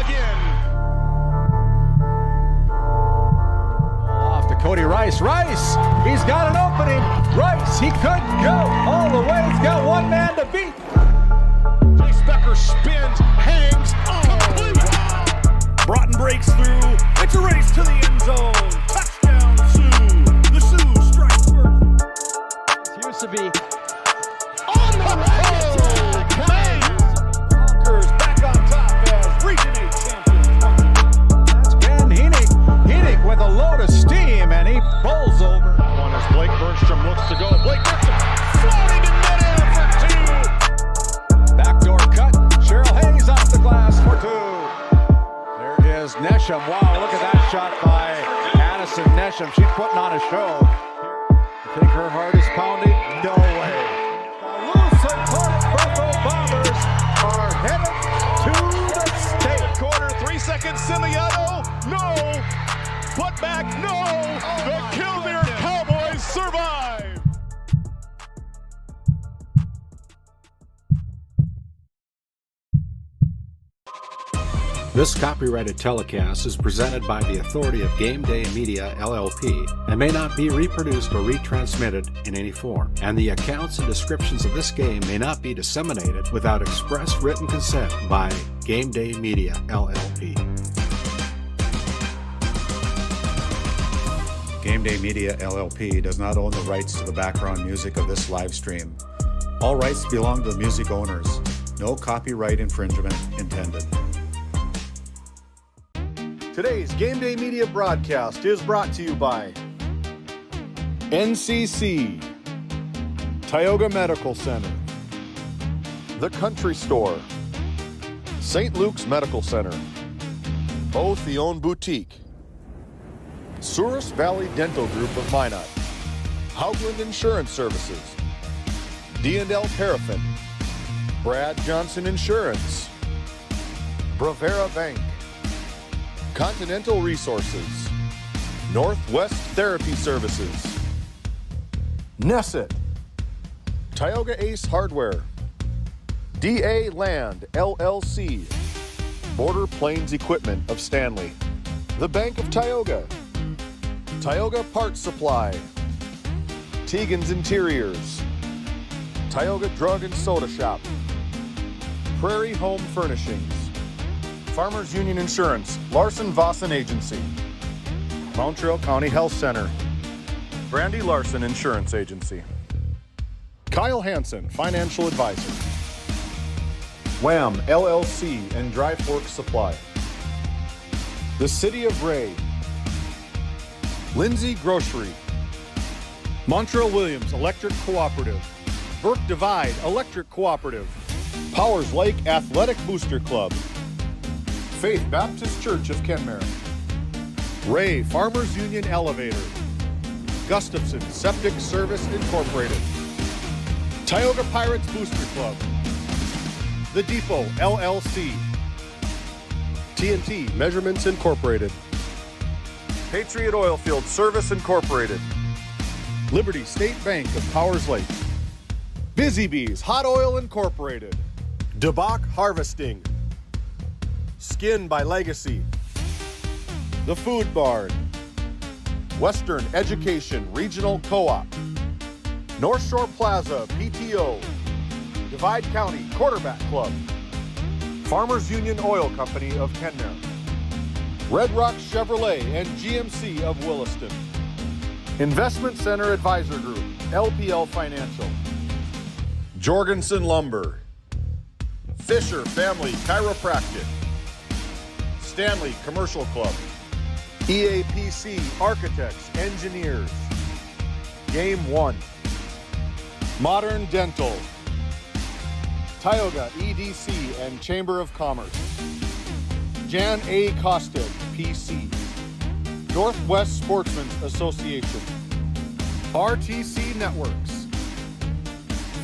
again. Off to Cody Rice. Rice, he's got an opening. Rice, he could go all the way. He's got one man to beat. Chase Becker spins, hangs, complete. Broughton breaks through. It's a race to the end zone. Touchdown, Sioux. The Sioux strike first. Used to be On the road. Honkers back on top as Region 8 champions. That's Ben Henig with a load of steam, and he bowls over. One as Blake Burnstrom looks to go. Blake Burnstrom floating in midair for 2. Backdoor cut. Cheryl Hayes off the glass for 2. There is Nesham. Wow, look at that shot by Addison Nesham. She's putting on a show. You think her heart is pounding? No way. The Lusitania Buffalo Bombers are headed to the state. Quarter, 3 seconds, Simiano. No. Put back, no. The Killdeer Cowboys survive. This copyrighted telecast is presented by the authority of GameDay Media, LLP, and may not be reproduced or retransmitted in any form, and the accounts and descriptions of this game may not be disseminated without express written consent by GameDay Media, LLP. GameDay Media, LLP does not own the rights to the background music of this live stream. All rights belong to the music owners. No copyright infringement intended. Today's GameDay Media broadcast is brought to you by NCC, Tioga Medical Center, The Country Store, St. Luke's Medical Center, O'Theone Boutique, Souris Valley Dental Group of Minot, Haugland Insurance Services, D&L Paraffin, Brad Johnson Insurance, Bravera Bank, Continental Resources, Northwest Therapy Services, Nesset, Tioga Ace Hardware, DA Land LLC, Border Plains Equipment of Stanley, The Bank of Tioga, Tioga Parts Supply, Tegan's Interiors, Tioga Drug and Soda Shop, Prairie Home Furnishings, Farmers Union Insurance, Larson Vossen Agency, Montreal County Health Center, Brandy Larson Insurance Agency, Kyle Hansen, Financial Advisor, Wham LLC and Dry Fork Supply, the City of Ray, Lindsay Grocery, Montreal Williams Electric Cooperative, Burke Divide Electric Cooperative, Powers Lake Athletic Booster Club, Faith Baptist Church of Kenmare, Ray Farmers Union Elevator, Gustafson Septic Service Incorporated, Tioga Pirates Booster Club, The Depot LLC, TNT Measurements Incorporated, Patriot Oilfield Service Incorporated, Liberty State Bank of Powers Lake, Busy Bees Hot Oil Incorporated, DeBach Harvesting, Skin by Legacy, The Food Barn, Western Education Regional Co-op, North Shore Plaza PTO, Divide County Quarterback Club, Farmers Union Oil Company of Kenmare, Red Rock Chevrolet and GMC of Williston, Investment Center Advisor Group, LPL Financial, Jorgensen Lumber, Fisher Family Chiropractic, Stanley Commercial Club, EAPC Architects, Engineers, Game One, Modern Dental, Tioga EDC and Chamber of Commerce, Jan A. Kosted, PC, Northwest Sportsmen's Association, RTC Networks,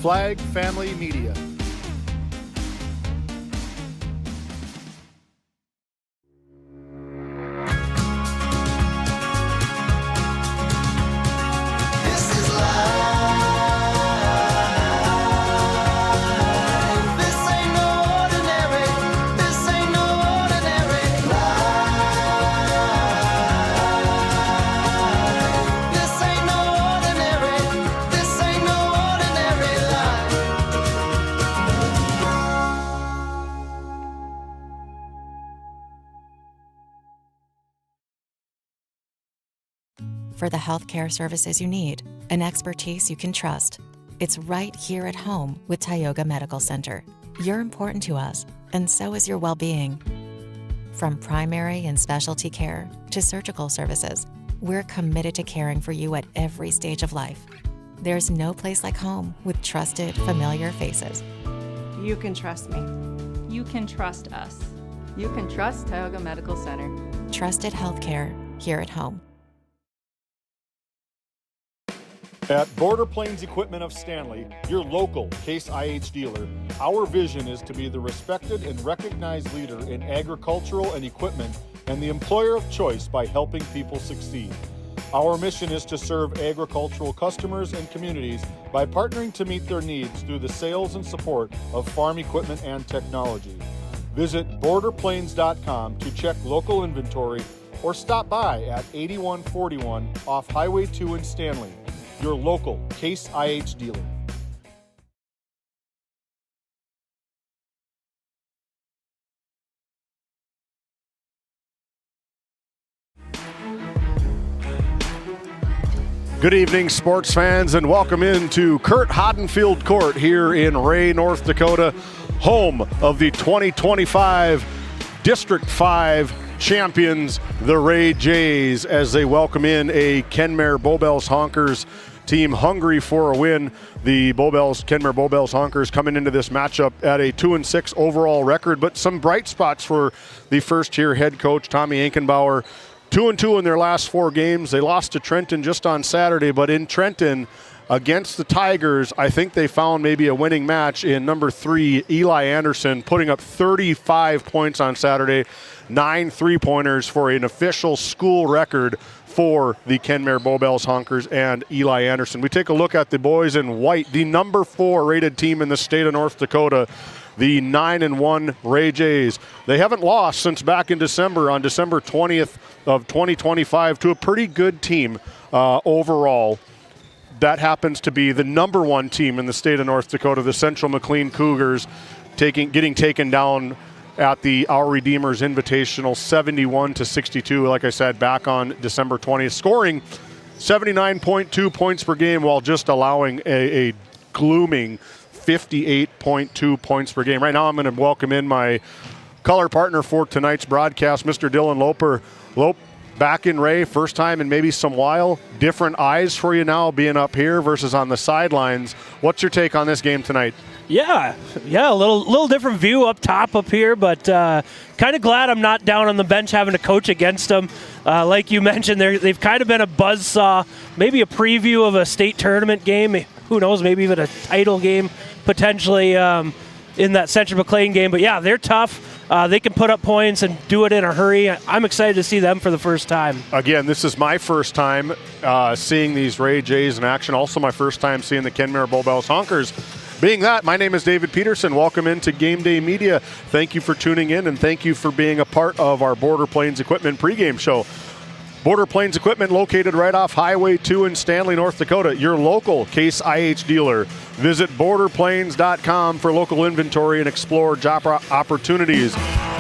Flag Family Media. for the healthcare services you need and expertise you can trust. It's right here at home with Tioga Medical Center. You're important to us, and so is your well-being. From primary and specialty care to surgical services, we're committed to caring for you at every stage of life. There's no place like home with trusted, familiar faces. You can trust me. You can trust us. You can trust Tioga Medical Center. Trusted healthcare here at home. At Border Plains Equipment of Stanley, your local Case IH dealer, our vision is to be the respected and recognized leader in agricultural and equipment and the employer of choice by helping people succeed. Our mission is to serve agricultural customers and communities by partnering to meet their needs through the sales and support of farm equipment and technology. Visit borderplains.com to check local inventory or stop by at 8141 off Highway 2 in Stanley, your local Case IH dealer. Good evening, sports fans, and welcome into Kurt Hadenfield Court here in Ray, North Dakota, home of the 2025 District 5 champions, the Ray Jays, as they welcome in a Kenmare Bowbells Honkers team hungry for a win. The Kenmare Bowbells Honkers coming into this matchup at a 2-6 overall record, but some bright spots for the first-year head coach, Tommy Ankenbauer. 2-2 in their last 4 games. They lost to Trenton just on Saturday, but in Trenton, against the Tigers, I think they found maybe a winning match in number 3, Eli Anderson, putting up 35 points on Saturday, 9 3-pointers for an official school record for the Kenmare Bowbells Honkers and Eli Anderson. We take a look at the boys in white, the number 4 rated team in the state of North Dakota, the 9-1 Ray Jays. They haven't lost since back in December, on December 20th of 2025, to a pretty good team overall. That happens to be the number 1 team in the state of North Dakota, the Central McLean Cougars, getting taken down at the Our Redeemers Invitational 71-62, like I said, back on December 20th, scoring 79.2 points per game while just allowing a glooming 58.2 points per game. Right now I'm going to welcome in my color partner for tonight's broadcast, Mr. Dylan Loper. Lope, back in Ray, first time in maybe some while. Different eyes for you now being up here versus on the sidelines. What's your take on this game tonight? Yeah, a little different view up top up here, but kind of glad I'm not down on the bench having to coach against them. Like you mentioned, they've kind of been a buzzsaw, maybe a preview of a state tournament game. Who knows, maybe even a title game potentially in that Central McLean game. But yeah, they're tough. They can put up points and do it in a hurry. I'm excited to see them for the first time. Again, this is my first time seeing these Ray Jays in action. Also my first time seeing the Kenmare Bowbells Honkers. Being that, my name is David Peterson. Welcome into GameDay Media. Thank you for tuning in, and thank you for being a part of our Border Plains Equipment pregame show. Border Plains Equipment, located right off Highway 2 in Stanley, North Dakota, your local Case IH dealer. Visit borderplains.com for local inventory and explore job opportunities.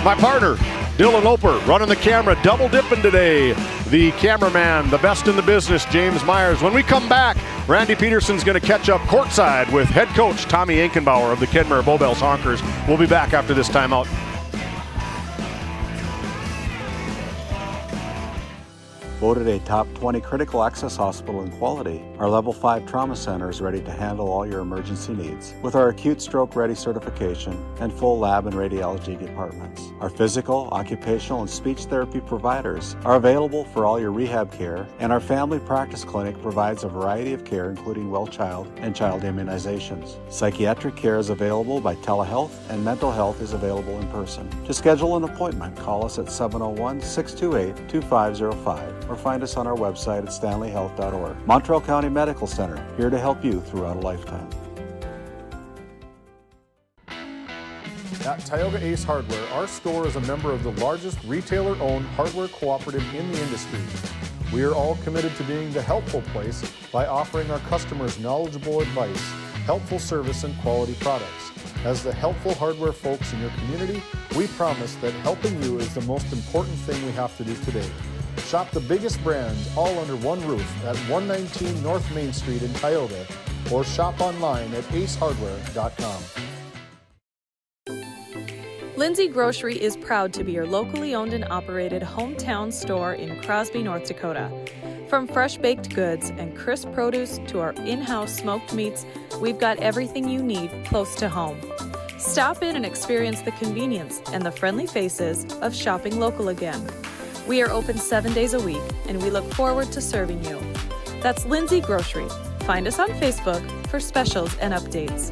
My partner, Dylan Loper, running the camera, double dipping today. The cameraman, the best in the business, James Myers. When we come back, Randy Peterson's going to catch up courtside with head coach Tommy Ankenbauer of the Kenmare Bowbells Honkers. We'll be back after this timeout. Voted a top 20 critical access hospital in quality, our Level 5 Trauma Center is ready to handle all your emergency needs. With our acute stroke ready certification and full lab and radiology departments, our physical, occupational, and speech therapy providers are available for all your rehab care, and our family practice clinic provides a variety of care including well child and child immunizations. Psychiatric care is available by telehealth, and mental health is available in person. To schedule an appointment, call us at 701-628-2505 or find us on our website at stanleyhealth.org. Montreal County Medical Center, here to help you throughout a lifetime. At Tioga Ace Hardware, our store is a member of the largest retailer-owned hardware cooperative in the industry. We are all committed to being the helpful place by offering our customers knowledgeable advice, helpful service, and quality products. As the helpful hardware folks in your community, we promise that helping you is the most important thing we have to do today. Shop the biggest brands all under one roof at 119 North Main Street in Tioga, or shop online at acehardware.com. Lindsay Grocery is proud to be your locally owned and operated hometown store in Crosby, North Dakota. From fresh baked goods and crisp produce to our in-house smoked meats, we've got everything you need close to home. Stop in and experience the convenience and the friendly faces of shopping local again. We are open 7 days a week, and we look forward to serving you. That's Lindsay Grocery. Find us on Facebook for specials and updates.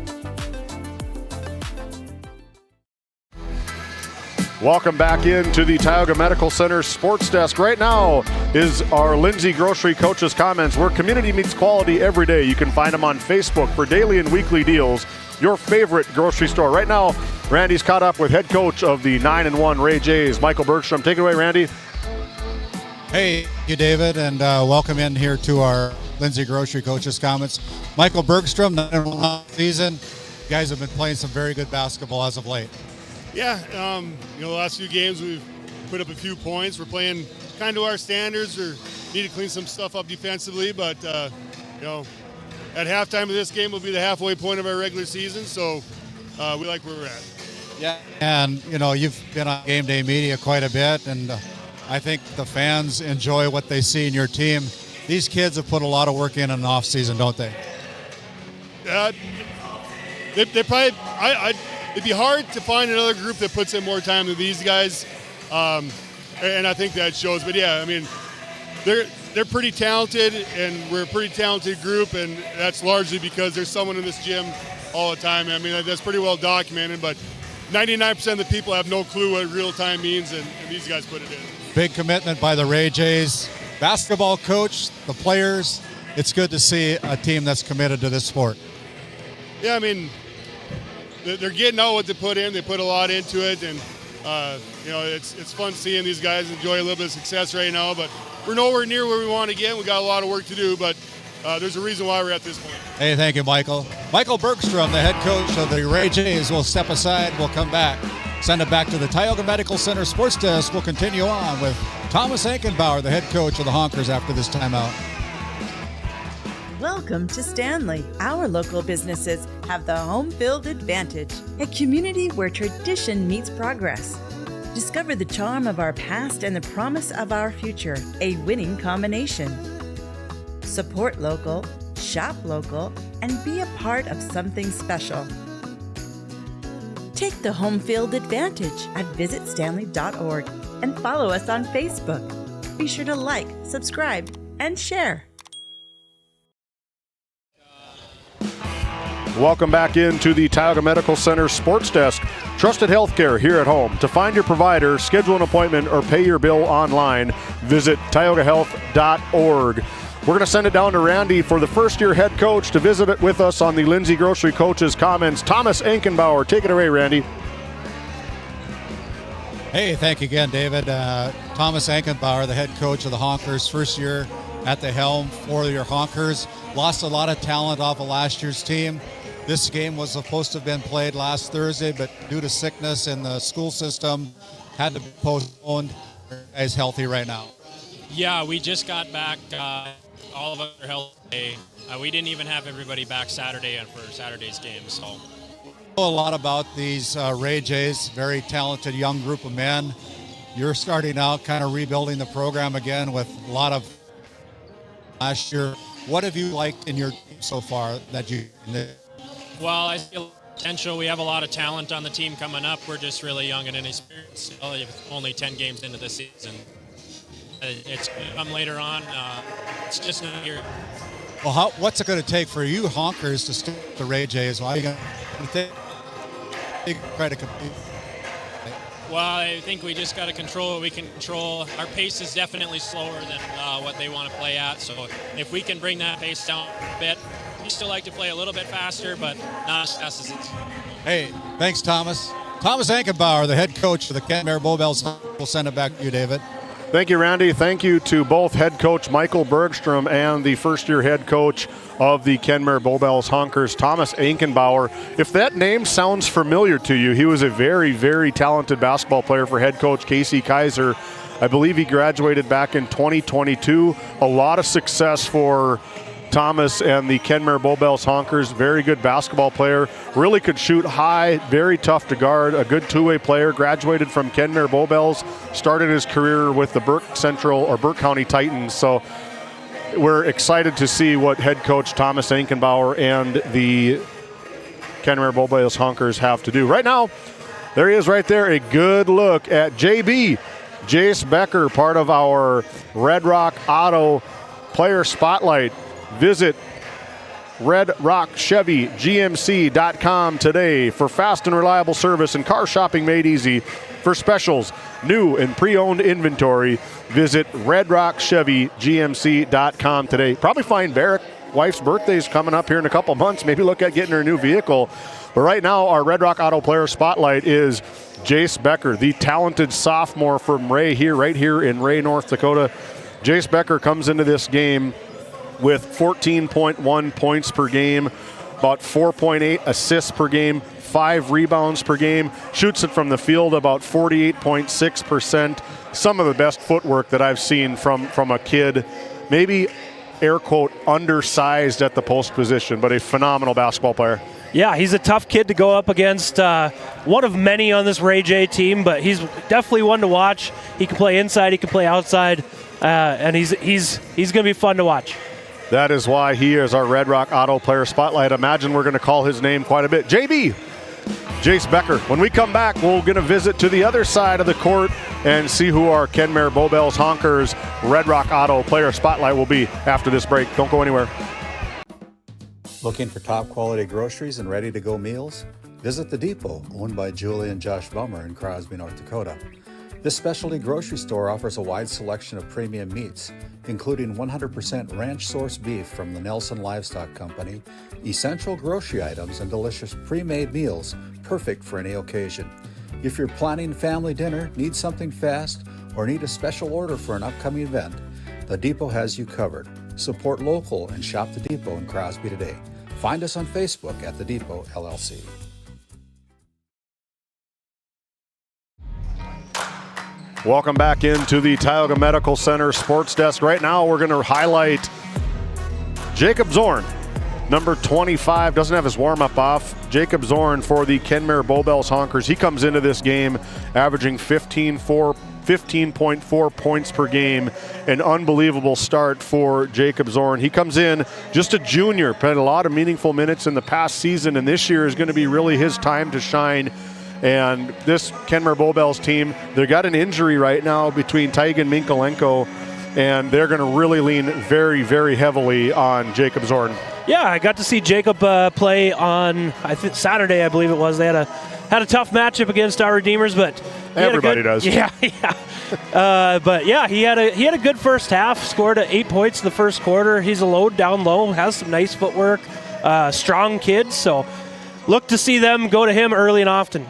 Welcome back into the Tioga Medical Center Sports Desk. Right now is our Lindsay Grocery Coach's Comments, where community meets quality every day. You can find them on Facebook for daily and weekly deals, your favorite grocery store. Right now, Randy's caught up with head coach of the 9-1 Ray Jays, Michael Bergstrom. Take it away, Randy. Hey, thank you, David, and welcome in here to our Lindsay Grocery Coach's Comments. Michael Bergstrom, 9-1 season. You guys have been playing some very good basketball as of late. Yeah, the last few games we've put up a few points. We're playing kind of our standards, or need to clean some stuff up defensively, but, at halftime of this game will be the halfway point of our regular season, so we like where we're at. Yeah, and, you've been on GameDay Media quite a bit, and I think the fans enjoy what they see in your team. These kids have put a lot of work in an off season, don't they? They probably, it'd be hard to find another group that puts in more time than these guys, and I think that shows. But yeah, I mean, they're pretty talented, and we're a pretty talented group, and that's largely because there's someone in this gym all the time. I mean, that's pretty well documented, but 99% of the people have no clue what real time means, and these guys put it in. Big commitment by the Ray Jays. Basketball coach, the players, it's good to see a team that's committed to this sport. Yeah, I mean, they're getting out what they put in. They put a lot into it, and it's fun seeing these guys enjoy a little bit of success right now. But we're nowhere near where we want to get. We got a lot of work to do, but there's a reason why we're at this point. Hey, thank you, Michael. Michael Bergstrom, the head coach of the Ray Jays, will step aside. We'll come back. Send it back to the Tioga Medical Center Sports Desk. We'll continue on with Thomas Ankenbauer, the head coach of the Honkers, after this timeout. Welcome to Stanley. Our local businesses have the home field advantage, a community where tradition meets progress. Discover the charm of our past and the promise of our future, a winning combination. Support local, shop local, and be a part of something special. Take the home field advantage at visitstanley.org and follow us on Facebook. Be sure to like, subscribe, and share. Welcome back into the Tioga Medical Center Sports Desk. Trusted healthcare here at home. To find your provider, schedule an appointment, or pay your bill online, visit tiogahealth.org. We're going to send it down to Randy for the first-year head coach to visit it with us on the Lindsay Grocery Coach's Comments. Thomas Ankenbauer, take it away, Randy. Hey, thank you again, David. Thomas Ankenbauer, the head coach of the Honkers, first year at the helm for your Honkers. Lost a lot of talent off of last year's team. This game was supposed to have been played last Thursday, but due to sickness in the school system, had to be postponed. Is healthy right now. Yeah, we just got back. All of us are healthy. We didn't even have everybody back Saturday and for Saturday's game. So a lot about these Ray Jays, very talented young group of men. You're starting out kind of rebuilding the program again with a lot of last year. What have you liked in your team so far that you? Well, I see a lot of potential. We have a lot of talent on the team coming up. We're just really young and inexperienced. Still, only 10 games into the season. It's going to come later on. It's just not here. Well, what's it going to take for you Honkers to stick with the Ray Jays? Why are you going to try to compete? Well, I think we just got to control what we can control. Our pace is definitely slower than what they want to play at. So if we can bring that pace down a bit, we still like to play a little bit faster, but not as fast as it's. Hey, thanks, Thomas. Thomas Ankenbauer, the head coach of the Kenmare Bowbells. We'll send it back to you, David. Thank you, Randy. Thank you to both head coach Michael Bergstrom and the first-year head coach of the Kenmare Bowbells Honkers, Thomas Ankenbauer. If that name sounds familiar to you, he was a very, very talented basketball player for head coach Casey Kaiser. I believe he graduated back in 2022. A lot of success for Thomas and the Kenmare Bowbells Honkers. Very good basketball player. Really could shoot high, very tough to guard, a good two-way player. Graduated from Kenmare Bowbells, started his career with the Burke County Titans. So we're excited to see what head coach Thomas Ankenbauer and the Kenmare Bowbells Honkers have to do. Right now, there he is right there, a good look at JB, Jace Becker, part of our Red Rock Auto Player Spotlight. Visit RedRockChevyGMC.com today for fast and reliable service and car shopping made easy. For specials, new and pre-owned inventory, visit RedRockChevyGMC.com today. Probably find Barrick. Wife's birthday's coming up here in a couple months. Maybe look at getting her a new vehicle. But right now, our Red Rock Auto Player Spotlight is Jace Becker, the talented sophomore from right here in Ray, North Dakota. Jace Becker comes into this game with 14.1 points per game, about 4.8 assists per game, 5 rebounds per game, shoots it from the field about 48.6%. Some of the best footwork that I've seen from a kid, maybe air quote undersized at the post position, but a phenomenal basketball player. Yeah, he's a tough kid to go up against. One of many on this Ray J team, but he's definitely one to watch. He can play inside, he can play outside, and he's going to be fun to watch. That is why he is our Red Rock Auto Player Spotlight. Imagine we're going to call his name quite a bit. JB, Jace Becker. When we come back, we're going to visit to the other side of the court and see who our Kenmare Bowbells Honkers Red Rock Auto Player Spotlight will be after this break. Don't go anywhere. Looking for top quality groceries and ready to go meals? Visit The Depot, owned by Julie and Josh Bummer in Crosby, North Dakota. This specialty grocery store offers a wide selection of premium meats, including 100% ranch-sourced beef from the Nelson Livestock Company, essential grocery items, and delicious pre-made meals perfect for any occasion. If you're planning family dinner, need something fast, or need a special order for an upcoming event, The Depot has you covered. Support local and shop The Depot in Crosby today. Find us on Facebook at The Depot LLC. Welcome back into the Tioga Medical Center Sports Desk. Right now, we're going to highlight Jacob Zorn, number 25. Doesn't have his warm-up off. Jacob Zorn for the Kenmare Bowbells Honkers. He comes into this game averaging 15.4 points per game. An unbelievable start for Jacob Zorn. He comes in just a junior, played a lot of meaningful minutes in the past season, and this year is going to be really his time to shine. And this Kenmare Bowbells team, they got an injury right now between Taigan Minkolenko, and they're going to really lean very, very heavily on Jacob Zorn. Yeah, I got to see Jacob play on Saturday, I believe it was. They had a tough matchup against our Redeemers, but everybody does. Yeah, yeah. But yeah, he had a good first half. Scored 8 points in the first quarter. He's a load down low, has some nice footwork, strong kid. So look to see them go to him early and often.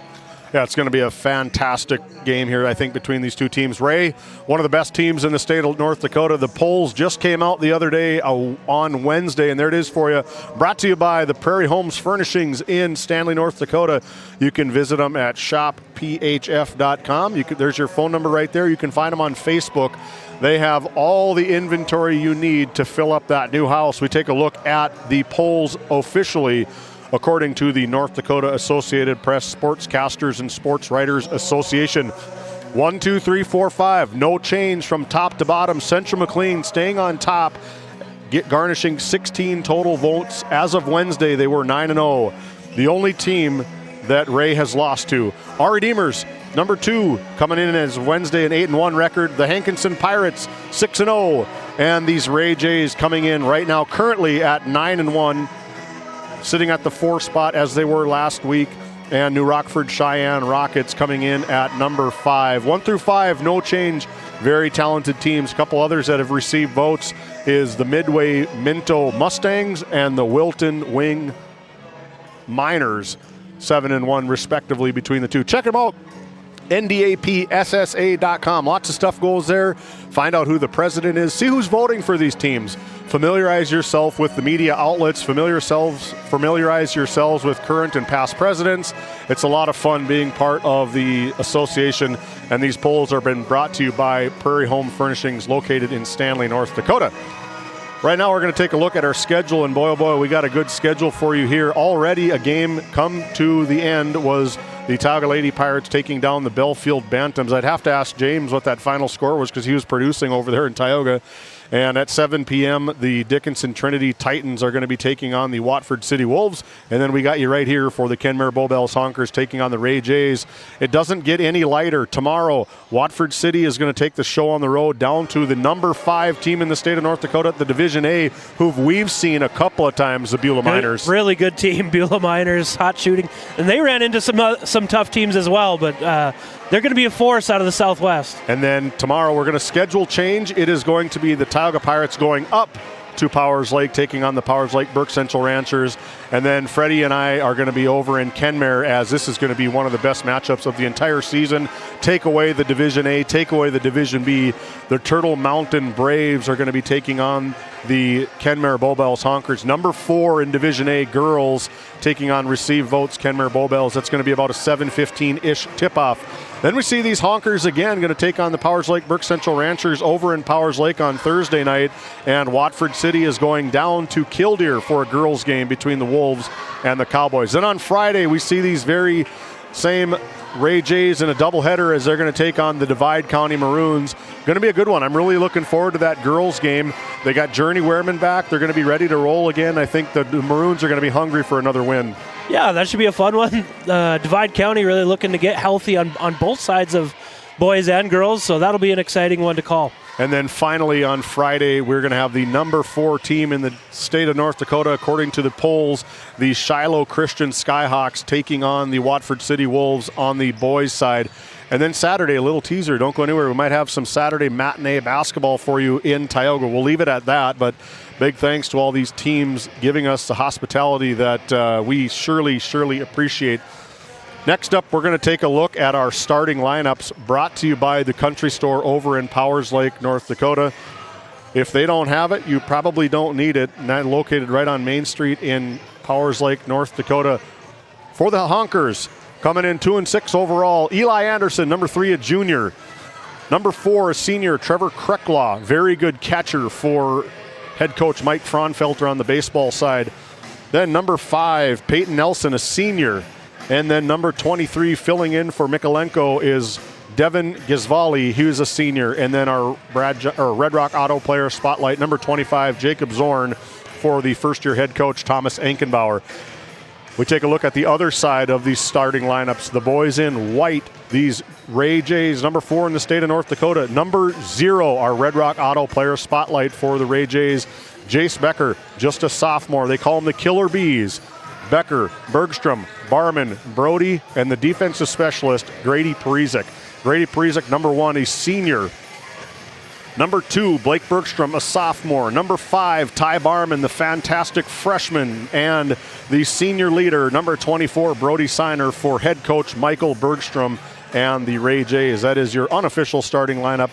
Yeah, it's going to be a fantastic game here, I think, between these two teams. Ray, one of the best teams in the state of North Dakota. The polls just came out the other day on Wednesday, and there it is for you. Brought to you by the Prairie Homes Furnishings in Stanley, North Dakota. You can visit them at shopphf.com. There's your phone number right there. You can find them on Facebook. They have all the inventory you need to fill up that new house. We take a look at the polls officially, according to the North Dakota Associated Press Sportscasters and Sports Writers Association. 1, 2, 3, 4, 5. No change from top to bottom. Central McLean staying on top, garnishing 16 total votes. As of Wednesday, they were 9-0. The only team that Ray has lost to. Our Redeemers, number 2, coming in as Wednesday, an 8-1 record. The Hankinson Pirates, 6-0. And these Ray Jays coming in right now currently at 9-1. Sitting at the 4 spot as they were last week. And New Rockford Cheyenne Rockets coming in at number 5. 1 through 5, no change. Very talented teams. A couple others that have received votes is the Midway Minto Mustangs and the Wilton Wing Miners, 7-1 respectively between the two. Check them out ndapssa.com. Lots of stuff goes there. Find out who the president is. See who's voting for these teams. Familiarize yourself with the media outlets. Familiarize yourselves with current and past presidents. It's a lot of fun being part of the association, and these polls are been brought to you by Prairie Home Furnishings located in Stanley, North Dakota. Right now we're going to take a look at our schedule, and boy, oh boy, we got a good schedule for you here. Already a game come to the end was the Tioga Lady Pirates taking down the Belfield Bantams. I'd have to ask James what that final score was because he was producing over there in Tioga. And at 7 p.m., the Dickinson Trinity Titans are going to be taking on the Watford City Wolves. And then we got you right here for the Kenmare Bowbells Honkers taking on the Ray Jays. It doesn't get any lighter. Tomorrow, Watford City is going to take the show on the road down to the number 5 team in the state of North Dakota, the Division A, who we've seen a couple of times, the Beulah Miners. Really good team, Beulah Miners, hot shooting. And they ran into some tough teams as well, but they're going to be a force out of the Southwest. And then tomorrow we're going to schedule change. It is going to be the Tioga Pirates going up to Powers Lake, taking on the Powers Lake Burke Central Ranchers. And then Freddie and I are going to be over in Kenmare, as this is going to be one of the best matchups of the entire season. Take away the Division A, take away the Division B. The Turtle Mountain Braves are going to be taking on the Kenmare Bowbells Honkers. Number 4 in Division A girls taking on Receive Votes Kenmare Bowbells. That's going to be about a 7:15-ish tip-off. Then we see these Honkers again going to take on the Powers Lake Burke Central Ranchers over in Powers Lake on Thursday night. And Watford City is going down to Killdeer for a girls game between the Wolves and the Cowboys. Then on Friday we see these very same Ray Jays in a doubleheader as they're going to take on the Divide County Maroons. Going to be a good one. I'm really looking forward to that girls game. They got Journey Wehrman back. They're going to be ready to roll again. I think the Maroons are going to be hungry for another win. Yeah, that should be a fun one. Divide County really looking to get healthy on both sides of boys and girls, so that'll be an exciting one to call. And then finally on Friday, we're going to have the number 4 team in the state of North Dakota, according to the polls, the Shiloh Christian Skyhawks taking on the Watford City Wolves on the boys' side. And then Saturday, a little teaser, don't go anywhere. We might have some Saturday matinee basketball for you in Tioga. We'll leave it at that, but big thanks to all these teams giving us the hospitality that we surely appreciate. Next up, we're going to take a look at our starting lineups brought to you by the Country Store over in Powers Lake, North Dakota. If they don't have it, you probably don't need it. And that's located right on Main Street in Powers Lake, North Dakota. For the Honkers, coming in 2-6 overall, Eli Anderson, number 3, a junior. Number 4, a senior, Trevor Krecklaw, very good catcher for head coach Mike Fraunfelter on the baseball side. Then number 5, Peyton Nelson, a senior. And then number 23, filling in for Mikolenko, is Devin Gisvali. He was a senior. And then our Red Rock Auto player spotlight, number 25, Jacob Zorn, for the first-year head coach Thomas Ankenbauer. We take a look at the other side of these starting lineups. The boys in white, these Ray Jays, number 4 in the state of North Dakota. Number 0, our Red Rock Auto player spotlight for the Ray Jays, Jace Becker, just a sophomore. They call him the Killer Bees. Becker, Bergstrom, Barman, Brody, and the defensive specialist, Grady Parizek. Grady Parizek, number 1, a senior. Number 2, Blake Bergstrom, a sophomore. Number 5, Ty Barman, the fantastic freshman. And the senior leader, number 24, Brody Signer, for head coach Michael Bergstrom and the Ray Jays. That is your unofficial starting lineup.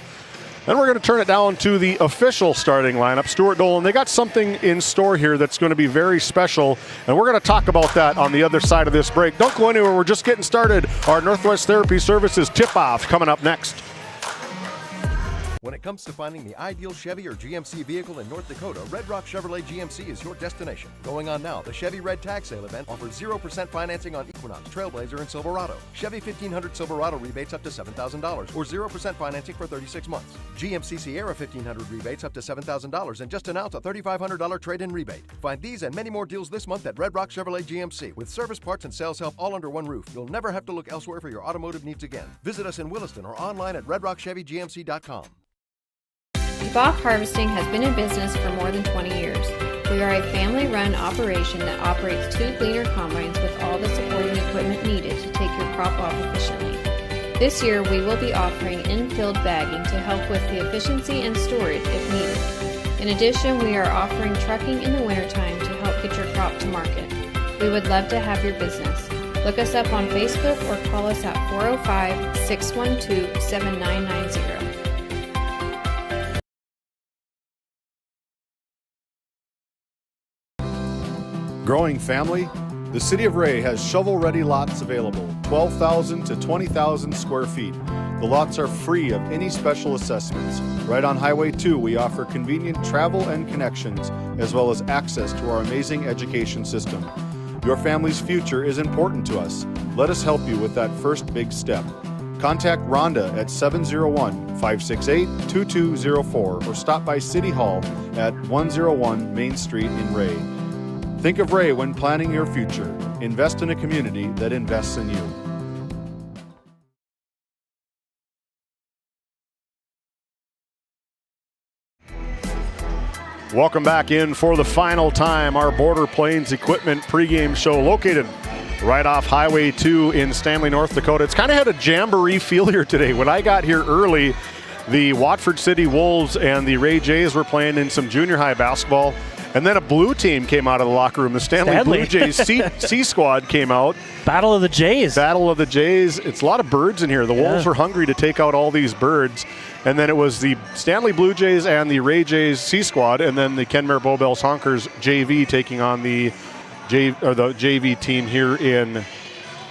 Then we're going to turn it down to the official starting lineup. Stuart Dolan, they got something in store here that's going to be very special, and we're going to talk about that on the other side of this break. Don't go anywhere. We're just getting started. Our Northwest Therapy Services tip-off coming up next. When it comes to finding the ideal Chevy or GMC vehicle in North Dakota, Red Rock Chevrolet GMC is your destination. Going on now, the Chevy Red Tag Sale event offers 0% financing on Equinox, Trailblazer, and Silverado. Chevy 1500 Silverado rebates up to $7,000 or 0% financing for 36 months. GMC Sierra 1500 rebates up to $7,000 and just announced a $3,500 trade-in rebate. Find these and many more deals this month at Red Rock Chevrolet GMC. With service, parts, and sales help all under one roof, you'll never have to look elsewhere for your automotive needs again. Visit us in Williston or online at redrockchevygmc.com. Bach Harvesting has been in business for more than 20 years. We are a family-run operation that operates 2 gleaner combines with all the supporting equipment needed to take your crop off efficiently. This year, we will be offering in-field bagging to help with the efficiency and storage if needed. In addition, we are offering trucking in the wintertime to help get your crop to market. We would love to have your business. Look us up on Facebook or call us at 405-612-7990. Growing family? The City of Ray has shovel-ready lots available, 12,000 to 20,000 square feet. The lots are free of any special assessments. Right on Highway 2, we offer convenient travel and connections, as well as access to our amazing education system. Your family's future is important to us. Let us help you with that first big step. Contact Rhonda at 701-568-2204 or stop by City Hall at 101 Main Street in Ray. Think of Ray when planning your future. Invest in a community that invests in you. Welcome back in for the final time, our Border Plains Equipment pregame show located right off Highway 2 in Stanley, North Dakota. It's kind of had a jamboree feel here today. When I got here early, the Watford City Wolves and the Ray Jays were playing in some junior high basketball. And then a blue team came out of the locker room. The Stanley Blue Jays C squad came out. Battle of the Jays. Battle of the Jays. It's a lot of birds in here. The Wolves were hungry to take out all these birds. And then it was the Stanley Blue Jays and the Ray Jays C squad, and then the Kenmare Bowbells Honkers JV taking on the JV team here in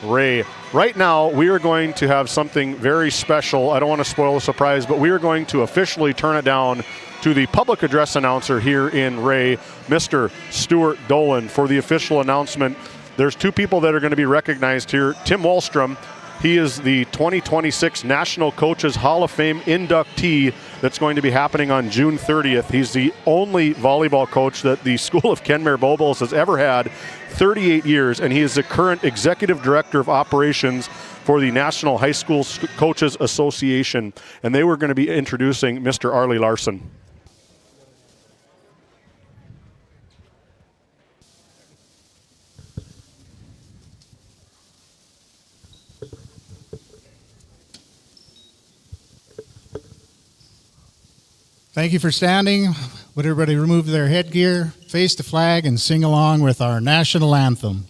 Ray. Right now, we are going to have something very special. I don't want to spoil the surprise, but we are going to officially turn it down to the public address announcer here in Ray, Mr. Stuart Dolan, for the official announcement. There's two people that are going to be recognized here. Tim Wallstrom, he is the 2026 National Coaches Hall of Fame inductee that's going to be happening on June 30th. He's the only volleyball coach that the School of Kenmare Bowbells has ever had, 38 years, and he is the current Executive Director of Operations for the National High School Coaches Association. And they were going to be introducing Mr. Arlie Larson. Thank you for standing. Would everybody remove their headgear, face the flag, and sing along with our national anthem?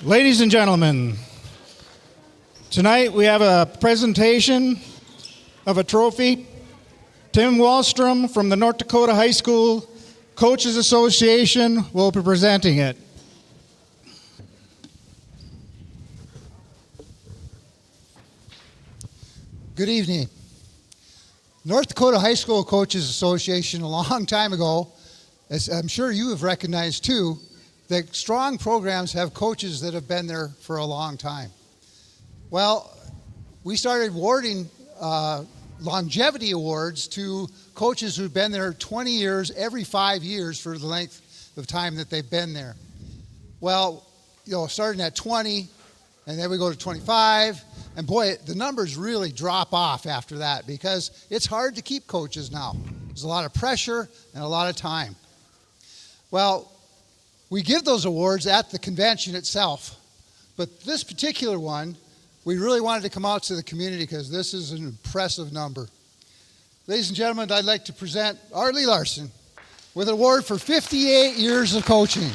Ladies and gentlemen, tonight we have a presentation of a trophy. Tim Wallstrom from the North Dakota High School Coaches Association will be presenting it. Good evening. North Dakota High School Coaches Association, a long time ago, as I'm sure you have recognized too, that strong programs have coaches that have been there for a long time. Well, we started awarding longevity awards to coaches who've been there 20 years, every 5 years for the length of time that they've been there. Well, starting at 20, and then we go to 25, and boy, the numbers really drop off after that because it's hard to keep coaches now. There's a lot of pressure and a lot of time. Well, we give those awards at the convention itself, but this particular one, we really wanted to come out to the community because this is an impressive number. Ladies and gentlemen, I'd like to present Arlie Larson with an award for 58 years of coaching.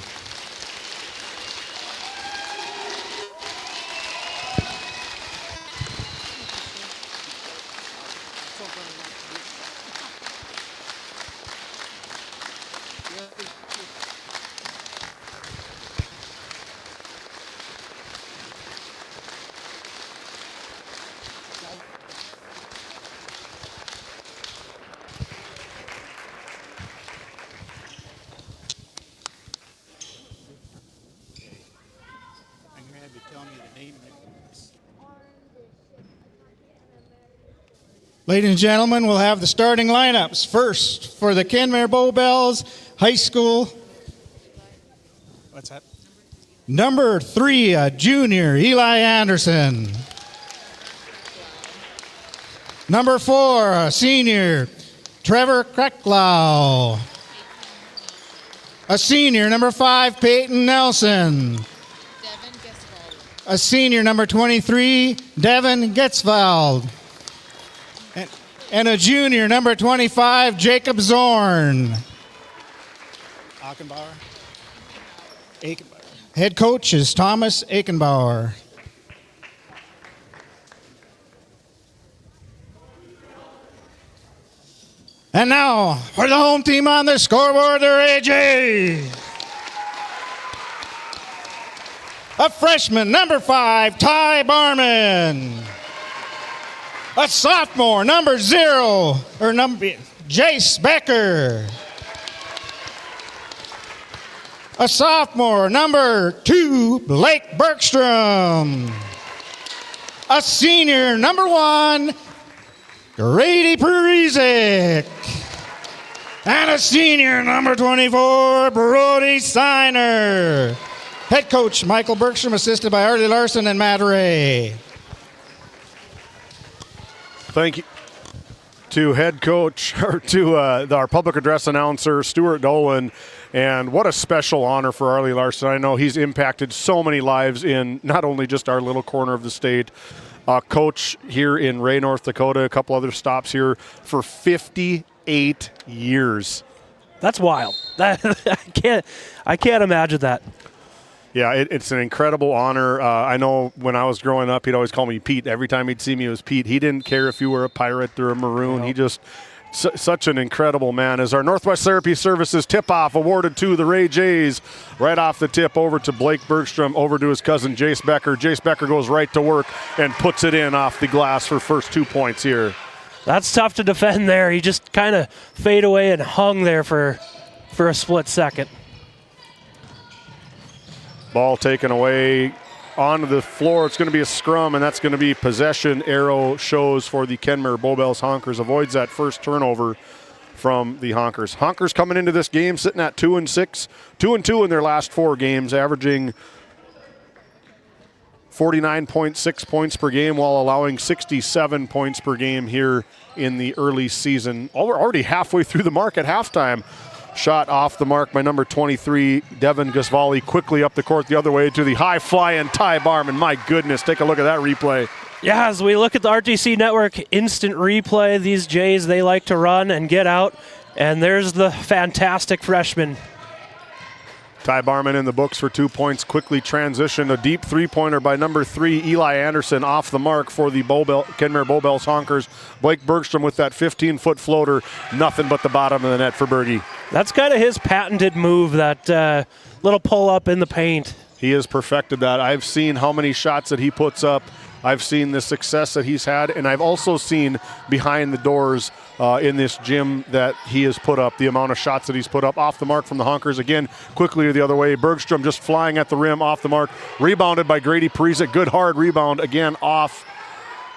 Ladies and gentlemen, we'll have the starting lineups. First, for the Kenmare Bowbells High School. What's that? Number 3, a junior, Eli Anderson. Number 4, a senior, Trevor Krecklau. A senior, number 5, Peyton Nelson. A senior, number 23, Devin Getzvald. And a junior, number 25, Jacob Zorn. Achenbauer. Head coach is Thomas Achenbauer. And now, for the home team on the scoreboard, they're AJ. A freshman, number 5, Ty Barman. A sophomore, number Jace Becker. A sophomore, number 2, Blake Bergstrom. A senior, number 1, Grady Parisic. And a senior, number 24, Brody Steiner. Head coach, Michael Bergstrom, assisted by Arlie Larson and Matt Ray. Thank you to head coach, or to our public address announcer, Stuart Dolan. And what a special honor for Arlie Larson. I know he's impacted so many lives in not only just our little corner of the state, coach here in Ray, North Dakota, a couple other stops here for 58 years. That's wild. I can't imagine that. Yeah, it's an incredible honor. I know when I was growing up, he'd always call me Pete. Every time he'd see me, it was Pete. He didn't care if you were a pirate or a maroon. He just, such an incredible man. As our Northwest Therapy Services tip-off awarded to the Ray Jays, right off the tip over to Blake Bergstrom, over to his cousin Jace Becker. Jace Becker goes right to work and puts it in off the glass for first 2 points here. That's tough to defend there. He just kind of faded away and hung there for a split second. Ball taken away onto the floor. It's going to be a scrum, and that's going to be possession. Arrow shows for the Kenmare Bowbells. Honkers avoids that first turnover from the Honkers. Honkers coming into this game sitting at 2-6, 2-2 in their last 4 games, averaging 49.6 points per game while allowing 67 points per game here in the early season. We're already halfway through the mark at halftime. Shot off the mark by number 23, Devin Gusvali, quickly up the court the other way to the high-flying Ty Barman. My goodness, take a look at that replay. Yeah, as we look at the RTC Network instant replay, these Jays, they like to run and get out, and there's the fantastic freshman. Ty Barman in the books for 2 points, quickly transitioned. A deep three-pointer by number 3, Eli Anderson, off the mark for the Kenmare Bowbells Honkers. Blake Bergstrom with that 15-foot floater, nothing but the bottom of the net for Bergie. That's kind of his patented move, that little pull-up in the paint. He has perfected that. I've seen how many shots that he puts up. I've seen the success that he's had, and I've also seen behind the doors in this gym that he has put up, the amount of shots that he's put up off the mark from the Honkers. Again, quickly the other way. Bergstrom just flying at the rim, off the mark. Rebounded by Grady Parisic. Good hard rebound, again off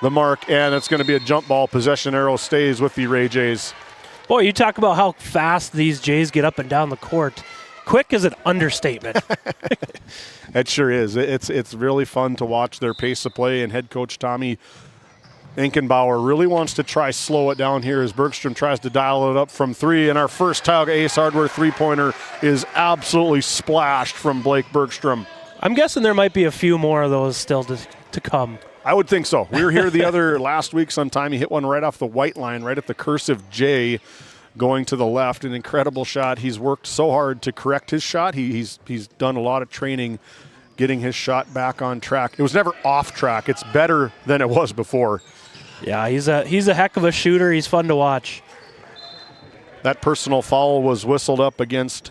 the mark, and it's going to be a jump ball. Possession arrow stays with the Ray Jays. Boy, you talk about how fast these Jays get up and down the court. Quick is an understatement. It sure is. It's really fun to watch their pace of play, and head coach Tommy Inkenbauer really wants to try slow it down here as Bergstrom tries to dial it up from 3, and our first Tioga Ace Hardware three-pointer is absolutely splashed from Blake Bergstrom. I'm guessing there might be a few more of those still to come. I would think so. We were here the other last week sometime. He hit one right off the white line, right at the cursive J, going to the left. An incredible shot. He's worked so hard to correct his shot. He's done a lot of training getting his shot back on track. It was never off track. It's better than it was before. Yeah, he's a heck of a shooter. He's fun to watch. That personal foul was whistled up against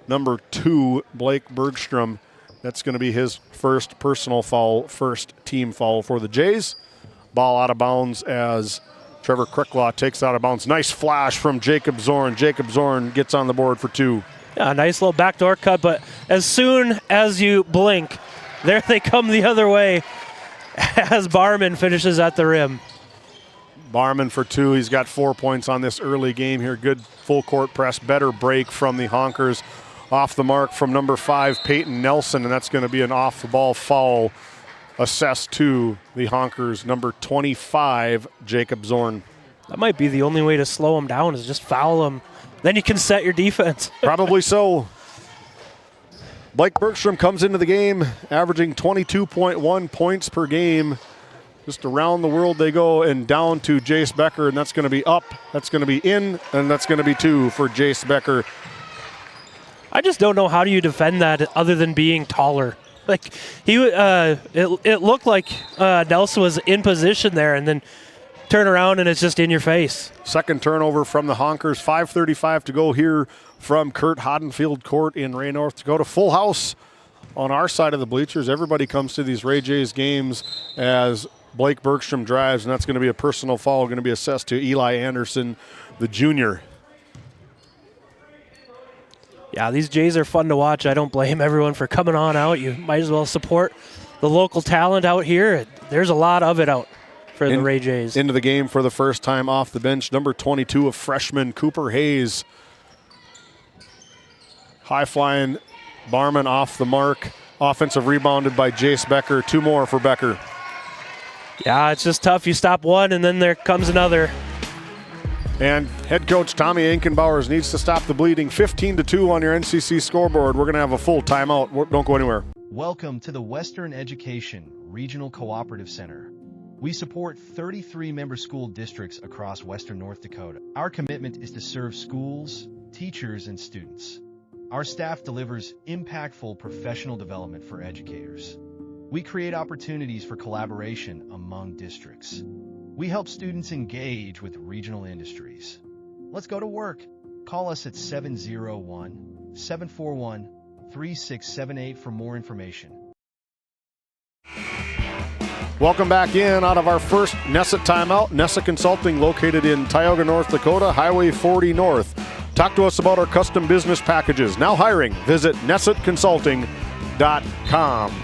number 2, Blake Bergstrom. That's going to be his first personal foul, first team foul for the Jays. Ball out of bounds as Trevor Kricklaw takes out of bounds. Nice flash from Jacob Zorn. Jacob Zorn gets on the board for 2. Yeah, nice little backdoor cut, but as soon as you blink, there they come the other way as Barman finishes at the rim. Barman for 2. He's got 4 points on this early game here. Good full court press, better break from the Honkers. Off the mark from number 5, Peyton Nelson, and that's going to be an off-the-ball foul assessed to the Honkers, number 25, Jacob Zorn. That might be the only way to slow him down is just foul him. Then you can set your defense. Probably so. Blake Bergstrom comes into the game averaging 22.1 points per game. Just around the world they go, and down to Jace Becker, and that's going to be up, that's going to be in, and that's going to be 2 for Jace Becker. I just don't know how do you defend that other than being taller. Like it looked like Nelson was in position there, and then turn around and it's just in your face. Second turnover from the Honkers. 5:35 to go here from Kurt Haddonfield Court in Ray, North Dakota. Full house on our side of the bleachers. Everybody comes to these Ray Jays games as Blake Bergstrom drives, and that's going to be a personal foul, going to be assessed to Eli Anderson, the junior. Yeah, these Jays are fun to watch. I don't blame everyone for coming on out. You might as well support the local talent out here. There's a lot of it out for the Ray Jays. Into the game for the first time off the bench, number 22, a freshman, Cooper Hayes. High-flying Barman off the mark. Offensive rebounded by Jace Becker. 2 more for Becker. Yeah, it's just tough. You stop one, and then there comes another. And head coach Tommy Ankenbauers needs to stop the bleeding. 15-2 on your NCC scoreboard. We're going to have a full timeout. Don't go anywhere. Welcome to the Western Education Regional Cooperative Center. We support 33 member school districts across Western North Dakota. Our commitment is to serve schools, teachers, and students. Our staff delivers impactful professional development for educators. We create opportunities for collaboration among districts. We help students engage with regional industries. Let's go to work. Call us at 701-741-3678 for more information. Welcome back in out of our first Nesset timeout. Nesset Consulting, located in Tioga, North Dakota, Highway 40 North. Talk to us about our custom business packages. Now hiring. Visit nessetconsulting.com.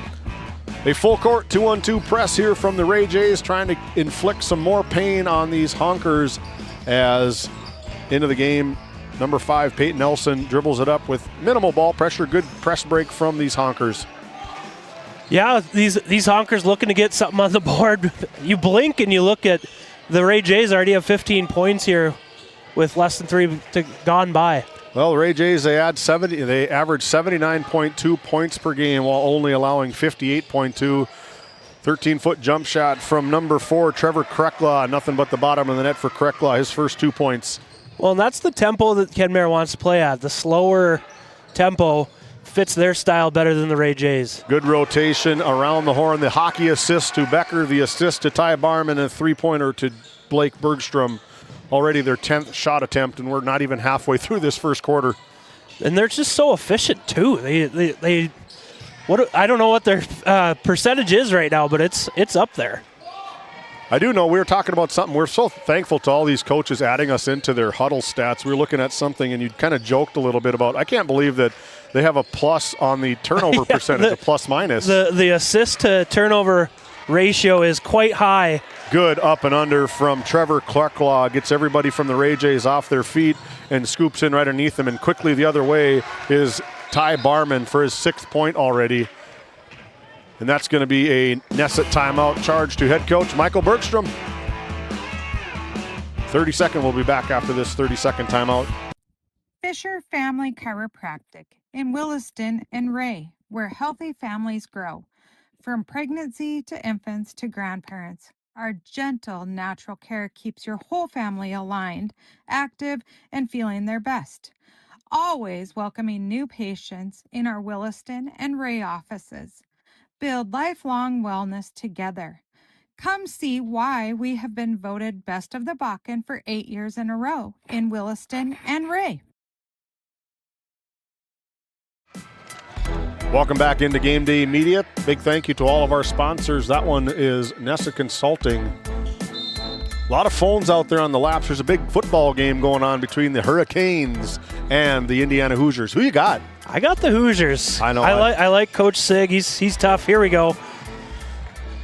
A full court 2-on-2 press here from the Ray Jays, trying to inflict some more pain on these Honkers as into the game. Number 5, Peyton Nelson, dribbles it up with minimal ball pressure. Good press break from these Honkers. Yeah, these Honkers looking to get something on the board. You blink and you look at the Ray Jays already have 15 points here with less than 3 gone by. Well, the Ray Jays, they average 79.2 points per game while only allowing 58.2. 13-foot jump shot from number 4, Trevor Krekla. Nothing but the bottom of the net for Krekla, his first 2 points. Well, and that's the tempo that Kenmare wants to play at. The slower tempo fits their style better than the Ray Jays. Good rotation around the horn. The hockey assist to Becker, the assist to Ty Barman, and a 3-pointer to Blake Bergstrom. Already their 10th shot attempt, and we're not even halfway through this first quarter. And they're just so efficient too. They I don't know what their percentage is right now, but it's up there. I do know we were talking about something. We're so thankful to all these coaches adding us into their huddle stats. We were looking at something, and you kind of joked a little bit about, I can't believe that they have a plus on the turnover percentage, a plus minus. The assist to turnover ratio is quite high. Good up and under from Trevor Clarklaw. Gets everybody from the Ray Jays off their feet and scoops in right underneath them. And quickly the other way is Ty Barman for his 6th point already. And that's going to be a Nesset timeout charge to head coach Michael Bergstrom. 30-second, we'll be back after this 30-second timeout. Fisher Family Chiropractic in Williston and Ray, where healthy families grow. From pregnancy to infants to grandparents, our gentle, natural care keeps your whole family aligned, active, and feeling their best. Always welcoming new patients in our Williston and Ray offices. Build lifelong wellness together. Come see why we have been voted Best of the Bakken for 8 years in a row in Williston and Ray. Welcome back into GameDay Media. Big thank you to all of our sponsors. That one is Nesset Consulting. A lot of phones out there on the laps. There's a big football game going on between the Hurricanes and the Indiana Hoosiers. Who you got? I got the Hoosiers. I know. I like Coach Sig. He's tough. Here we go.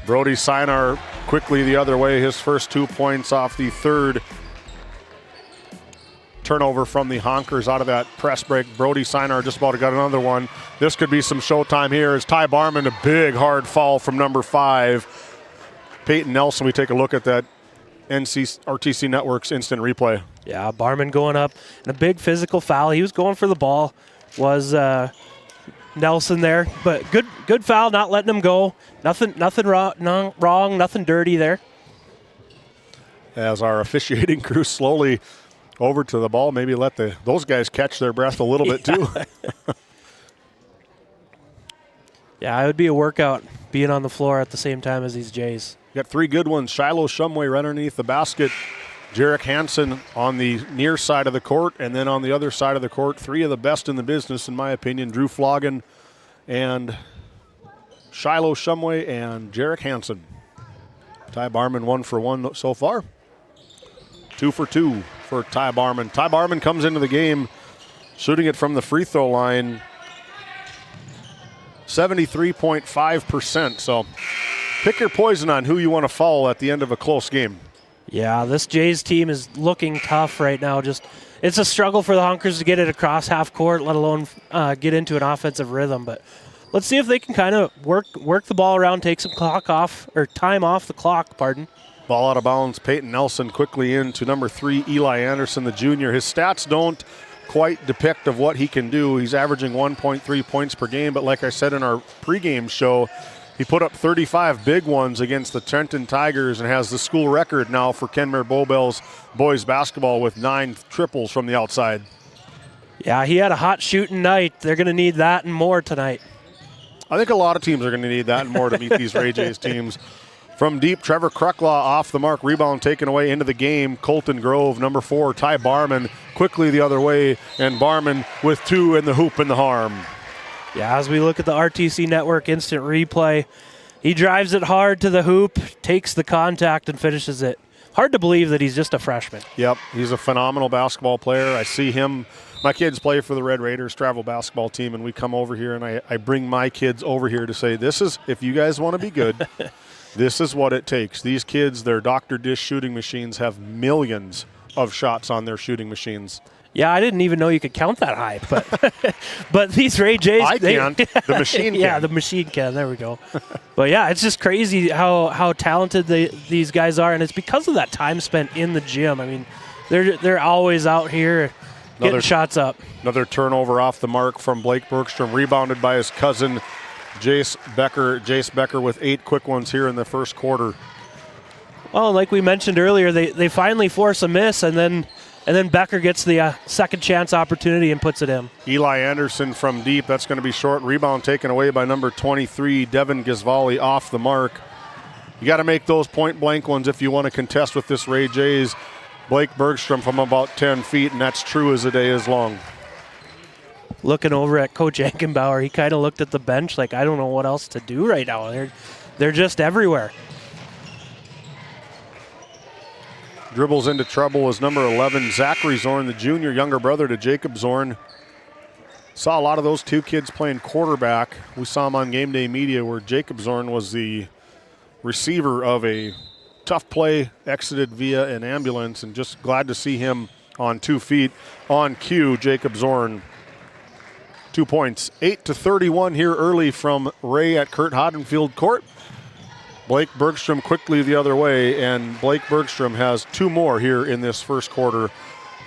Brody Sinar quickly the other way. His first 2 points off the third turnover from the Honkers out of that press break. Brody Sinar just about got another one. This could be some showtime here as Ty Barman, a big hard foul from number 5. Peyton Nelson, we take a look at that RTC Network's instant replay. Yeah, Barman going up and a big physical foul. He was going for the ball. Was Nelson there, but good foul, not letting him go. Nothing wrong, nothing dirty there. As our officiating crew slowly over to the ball, maybe let those guys catch their breath a little bit too. Yeah, it would be a workout being on the floor at the same time as these Jays. Got 3 good ones. Shiloh Shumway right underneath the basket. Jarek Hansen on the near side of the court, and then on the other side of the court, 3 of the best in the business, in my opinion, Drew Floggen and Shiloh Shumway and Jarek Hansen. Ty Barman 1 for 1 so far. 2 for 2 for Ty Barman. Ty Barman comes into the game shooting it from the free throw line 73.5%. So pick your poison on who you want to foul at the end of a close game. Yeah, this Jays team is looking tough right now. It's a struggle for the Honkers to get it across half court, let alone get into an offensive rhythm. But let's see if they can kind of work the ball around, take some time off the clock, pardon. Ball out of bounds. Peyton Nelson quickly into number 3, Eli Anderson, the junior. His stats don't quite depict of what he can do. He's averaging 1.3 points per game, but like I said in our pregame show, he put up 35 big ones against the Trenton Tigers and has the school record now for Kenmare Bowbells boys basketball with 9 triples from the outside. Yeah, he had a hot shooting night. They're going to need that and more tonight. I think a lot of teams are going to need that and more to meet these Ray Jays teams. From deep, Trevor Krucklaw off the mark, rebound taken away into the game. Colton Grove, number 4, Ty Barman, quickly the other way, and Barman with 2 in the hoop and the harm. Yeah, as we look at the RTC Network instant replay, he drives it hard to the hoop, takes the contact, and finishes it. Hard to believe that he's just a freshman. Yep, he's a phenomenal basketball player. I see him. My kids play for the Red Raiders travel basketball team, and we come over here, and I bring my kids over here to say, this is, if you guys want to be good, this is what it takes. These kids, their Dr. Dish shooting machines have millions of shots on their shooting machines. Yeah, I didn't even know you could count that high, but these Ray Jays... I can't. The machine can. Yeah, the machine can. There we go. But yeah, it's just crazy how talented these guys are, and it's because of that time spent in the gym. I mean, they're always out here getting shots up. Another turnover off the mark from Blake Bergstrom, rebounded by his cousin, Jace Becker with 8 quick ones here in the first quarter. Well, like we mentioned earlier, they finally force a miss, and then Becker gets the second chance opportunity and puts it in. Eli Anderson from deep, that's going to be short. Rebound taken away by number 23, Devin Gizvali, off the mark. You got to make those point-blank ones if you want to contest with this Ray Jays. Blake Bergstrom from about 10 feet, and that's true as the day is long. Looking over at Coach Ankenbauer, he kind of looked at the bench like, I don't know what else to do right now. They're just everywhere. Dribbles into trouble is number 11, Zachary Zorn, the junior, younger brother to Jacob Zorn. Saw a lot of those 2 kids playing quarterback. We saw them on GameDay Media where Jacob Zorn was the receiver of a tough play, exited via an ambulance, and just glad to see him on 2 feet. On cue, Jacob Zorn. 2 points, 8-31 here early from Ray at Kurt Hadenfield Court. Blake Bergstrom quickly the other way, and Blake Bergstrom has 2 more here in this first quarter.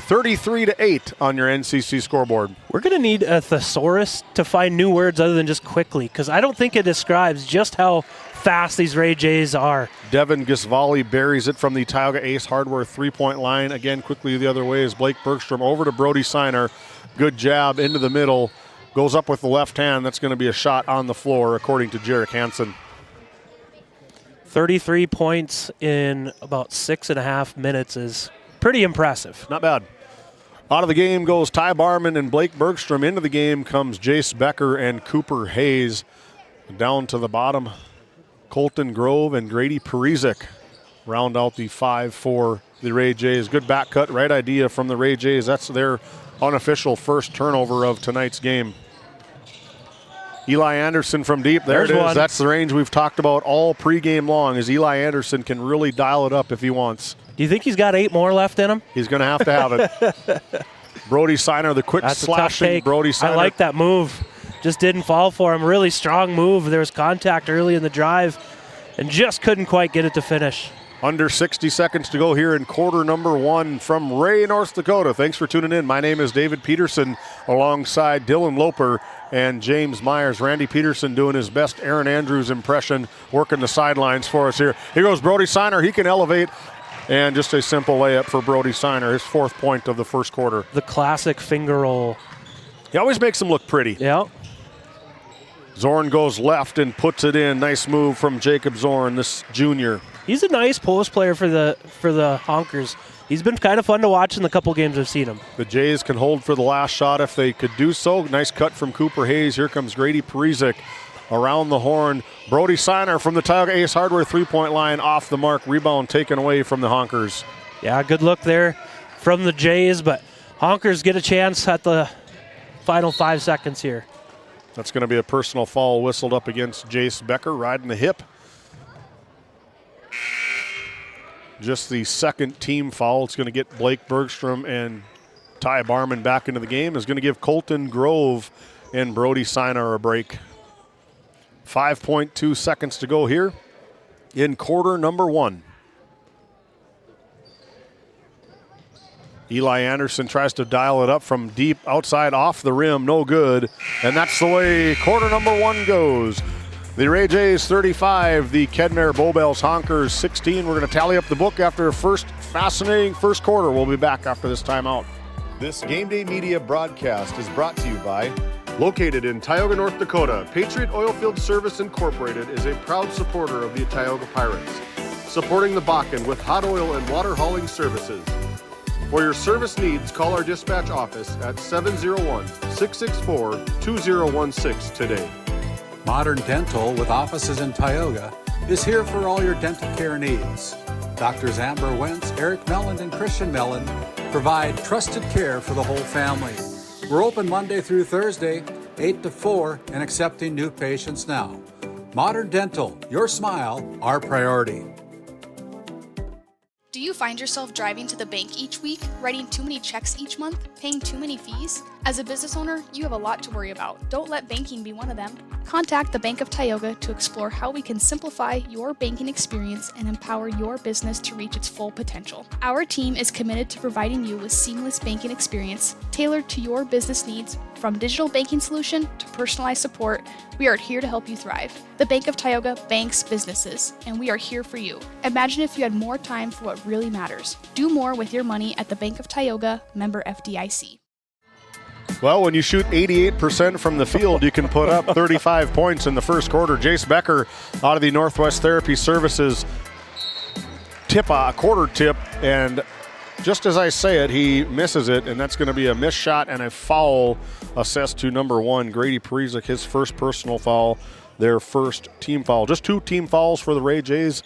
33-8 on your NCC scoreboard. We're going to need a thesaurus to find new words other than just quickly, because I don't think it describes just how fast these Ray Jays are. Devin Gizvali buries it from the Tioga Ace Hardware 3-point line. Again, quickly the other way is Blake Bergstrom over to Brody Sinar. Good jab into the middle. Goes up with the left hand. That's going to be a shot on the floor, according to Jarek Hansen. 33 points in about 6.5 minutes is pretty impressive. Not bad. Out of the game goes Ty Barman and Blake Bergstrom. Into the game comes Jace Becker and Cooper Hayes. Down to the bottom, Colton Grove and Grady Perizic round out the 5 for the Ray Jays. Good back cut, right idea from the Ray Jays. That's their unofficial first turnover of tonight's game. Eli Anderson from deep. There There's it is. one. That's the range we've talked about all pregame long, is Eli Anderson can really dial it up if he wants. Do you think he's got 8 more left in him? He's going to have it. Brody Siner, the quick That's a tough slashing take. Brody Siner. I like that move. Just didn't fall for him. Really strong move. There was contact early in the drive and just couldn't quite get it to finish. Under 60 seconds to go here in quarter number 1 from Ray, North Dakota. Thanks for tuning in. My name is David Peterson alongside Dylan Loper and James Myers. Randy Peterson doing his best Aaron Andrews impression, working the sidelines for us here. Here goes Brody Siner. He can elevate. And just a simple layup for Brody Siner, his 4th point of the first quarter. The classic finger roll. He always makes them look pretty. Yeah. Zorn goes left and puts it in. Nice move from Jacob Zorn, this junior. He's a nice post player for the Honkers. He's been kind of fun to watch in the couple games I've seen him. The Jays can hold for the last shot if they could do so. Nice cut from Cooper Hayes. Here comes Grady Parizek around the horn. Brody Siner from the Tioga Ace Hardware 3-point line off the mark. Rebound taken away from the Honkers. Yeah, good look there from the Jays, but Honkers get a chance at the final 5 seconds here. That's going to be a personal foul whistled up against Jace Becker, riding the hip. Just the 2nd team foul. It's going to get Blake Bergstrom and Ty Barman back into the game. Is going to give Colton Grove and Brody Siner a break. 5.2 seconds to go here in quarter number 1. Eli Anderson tries to dial it up from deep outside off the rim. No good. And that's the way quarter number 1 goes. The Ray Jays 35, the Kenmare Bowbells Honkers 16. We're going to tally up the book after a fascinating first quarter. We'll be back after this timeout. This Game Day Media broadcast is brought to you by, located in Tioga, North Dakota, Patriot Oilfield Service Incorporated is a proud supporter of the Tioga Pirates, supporting the Bakken with hot oil and water hauling services. For your service needs, call our dispatch office at 701-664-2016 today. Modern Dental, with offices in Tioga, is here for all your dental care needs. Doctors Amber Wentz, Eric Melland, and Christian Melland provide trusted care for the whole family. We're open Monday through Thursday, 8 to 4, and accepting new patients now. Modern Dental, your smile, our priority. Do you find yourself driving to the bank each week, writing too many checks each month, paying too many fees? As a business owner, you have a lot to worry about. Don't let banking be one of them. Contact the Bank of Tioga to explore how we can simplify your banking experience and empower your business to reach its full potential. Our team is committed to providing you with seamless banking experience tailored to your business needs. From digital banking solution to personalized support, we are here to help you thrive. The Bank of Tioga banks businesses, and we are here for you. Imagine if you had more time for what really matters. Do more with your money at the Bank of Tioga, member FDIC. Well, when you shoot 88% from the field, you can put up 35 points in the first quarter. Jace Becker out of the Northwest Therapy Services quarter tip, and just as I say it, he misses it, and that's going to be a missed shot and a foul assessed to number 1, Grady Parizek, his first personal foul, their first team foul. Just 2 team fouls for the Ray Jays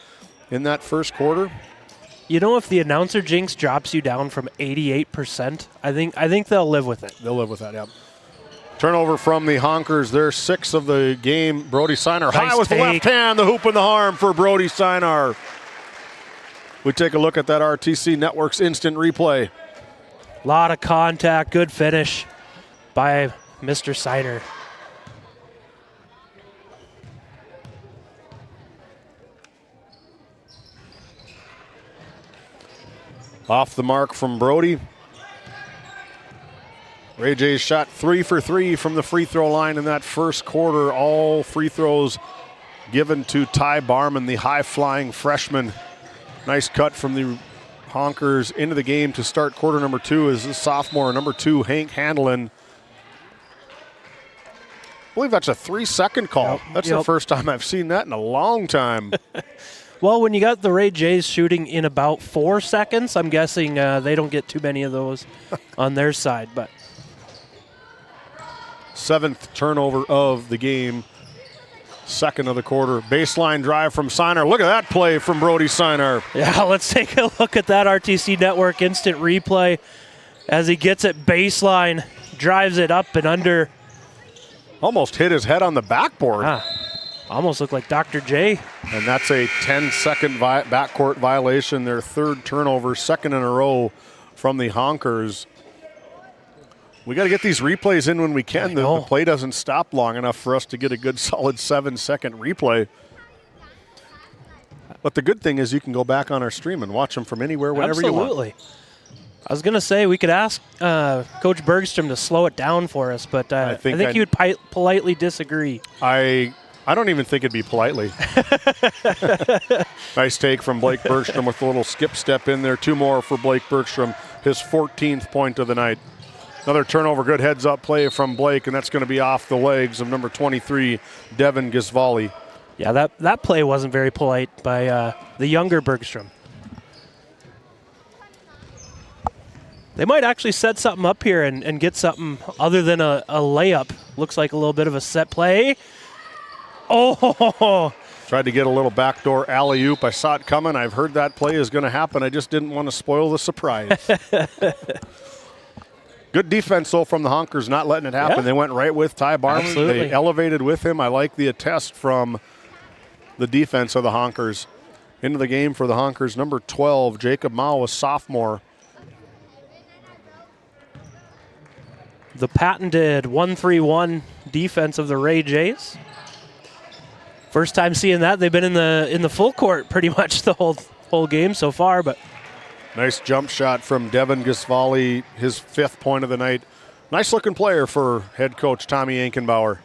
in that first quarter. You know, if the announcer jinx drops you down from 88%, I think they'll live with it. They'll live with that, yeah. Turnover from the Honkers. They're 6th of the game. Brody Siner high with the left hand, the hoop and the arm for Brody Siner. We take a look at that RTC Network's instant replay. A lot of contact, good finish by Mr. Siner. Off the mark from Brody. Ray Jays shot 3 for 3 from the free throw line in that first quarter. All free throws given to Ty Barman, the high-flying freshman. Nice cut from the Honkers into the game to start quarter number 2 is the sophomore, number 2, Hank Handelin. I believe that's a 3-second call. Yep. That's the first time I've seen that in a long time. Well, when you got the Ray Jays shooting in about 4 seconds, I'm guessing they don't get too many of those on their side. But 7th turnover of the game, 2nd of the quarter. Baseline drive from Siner. Look at that play from Brody Siner. Yeah, let's take a look at that RTC Network instant replay as he gets it baseline, drives it up and under. Almost hit his head on the backboard. Almost looked like Dr. J. And that's a 10-second backcourt violation, their third turnover, second in a row from the Honkers. We got to get these replays in when we can. The play doesn't stop long enough for us to get a good solid 7-second replay. But the good thing is you can go back on our stream and watch them from anywhere, whenever you want. Absolutely. I was going to say we could ask Coach Bergstrom to slow it down for us, but I think he would politely disagree. I don't even think it'd be politely. Nice take from Blake Bergstrom with a little skip step in there. 2 more for Blake Bergstrom, his 14th point of the night. Another turnover, good heads-up play from Blake, and that's going to be off the legs of number 23, Devin Gisvali. Yeah, that play wasn't very polite by the younger Bergstrom. They might actually set something up here and get something other than a layup. Looks like a little bit of a set play. Oh! Tried to get a little backdoor alley-oop. I saw it coming. I've heard that play is going to happen. I just didn't want to spoil the surprise. Good defense, though, from the Honkers, not letting it happen. Yeah. They went right with Ty Barman. Absolutely. They elevated with him. I like the attest from the defense of the Honkers. Into the game for the Honkers, number 12, Jacob Mao, a sophomore. The patented 1-3-1 defense of the Ray Jays. First time seeing that. They've been in the full court pretty much the whole game so far. But nice jump shot from Devin Gisvali, his 5th point of the night. Nice looking player for head coach Tommy Ankenbauer.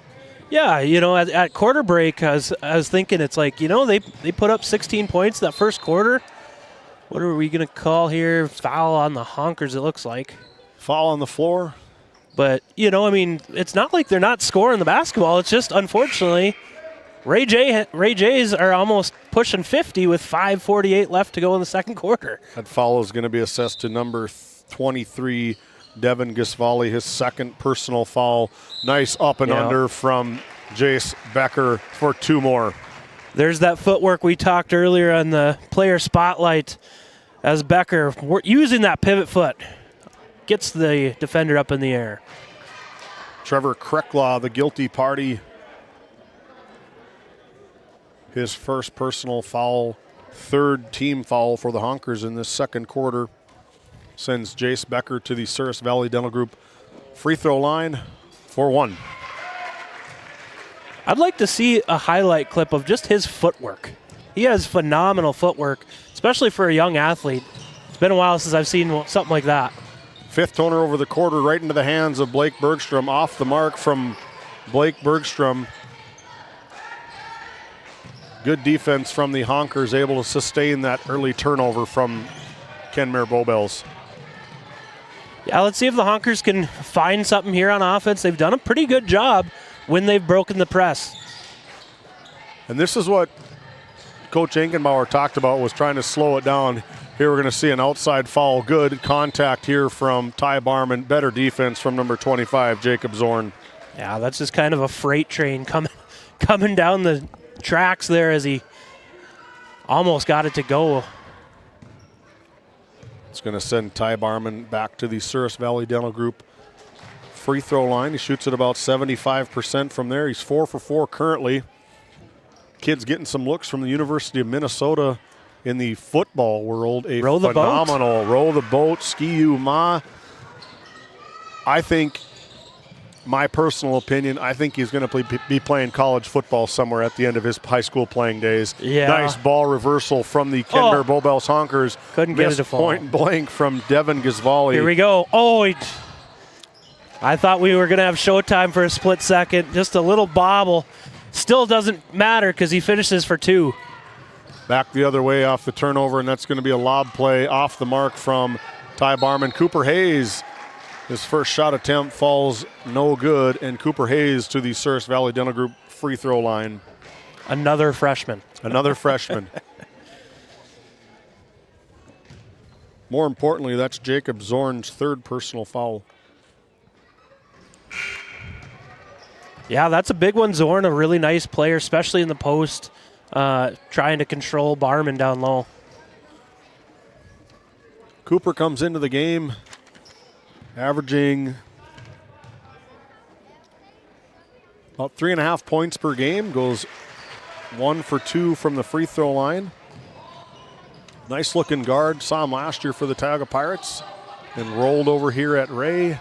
Yeah, at quarter break, I was thinking it's like, they put up 16 points that first quarter. What are we going to call here? Foul on the Honkers, it looks like. Foul on the floor. But, it's not like they're not scoring the basketball. It's just, unfortunately, Ray Jays are almost pushing 50 with 5:48 left to go in the second quarter. That foul is going to be assessed to number 23, Devin Gisvali, his 2nd personal foul. Nice up and under from Jace Becker for 2 more. There's that footwork we talked earlier on the player spotlight as Becker, using that pivot foot, gets the defender up in the air. Trevor Krecklaw, the guilty party. His first personal foul, 3rd team foul for the Honkers in this second quarter. Sends Jace Becker to the Souris Valley Dental Group free throw line for 1. I'd like to see a highlight clip of just his footwork. He has phenomenal footwork, especially for a young athlete. It's been a while since I've seen something like that. 5th turnover over the quarter, right into the hands of Blake Bergstrom. Off the mark from Blake Bergstrom. Good defense from the Honkers, able to sustain that early turnover from Kenmare Bowbells. Yeah, let's see if the Honkers can find something here on offense. They've done a pretty good job when they've broken the press. And this is what Coach Ankenbauer talked about, was trying to slow it down. Here we're going to see an outside foul. Good contact here from Ty Barman. Better defense from number 25, Jacob Zorn. Yeah, that's just kind of a freight train coming down the tracks there as he almost got it to go. It's going to send Ty Barman back to the Souris Valley Dental Group free throw line. He shoots at about 75% from there. He's 4 for 4 currently. Kid's getting some looks from the University of Minnesota in the football world. A row the phenomenal boat. Row the boat, ski-u ma. I think, my personal opinion, I think he's going to be playing college football somewhere at the end of his high school playing days. Yeah. Nice ball reversal from the Kenmare Bowbells Honkers. Couldn't get it to fall. Point blank from Devin Gisvali. Here we go. I thought we were going to have showtime for a split second. Just a little bobble. Still doesn't matter because he finishes for 2. Back the other way off the turnover, and that's going to be a lob play off the mark from Ty Barman. Cooper Hayes, his first shot attempt falls no good, and Cooper Hayes to the Souris Valley Dental Group free throw line. Another freshman. Another freshman. More importantly, that's Jacob Zorn's 3rd personal foul. Yeah, that's a big one. Zorn, a really nice player, especially in the post, trying to control Barman down low. Cooper comes into the game averaging About 3.5 points per game. Goes 1 for 2 from the free throw line. Nice looking guard. Saw him last year for the Tioga Pirates. And rolled over here at Ray.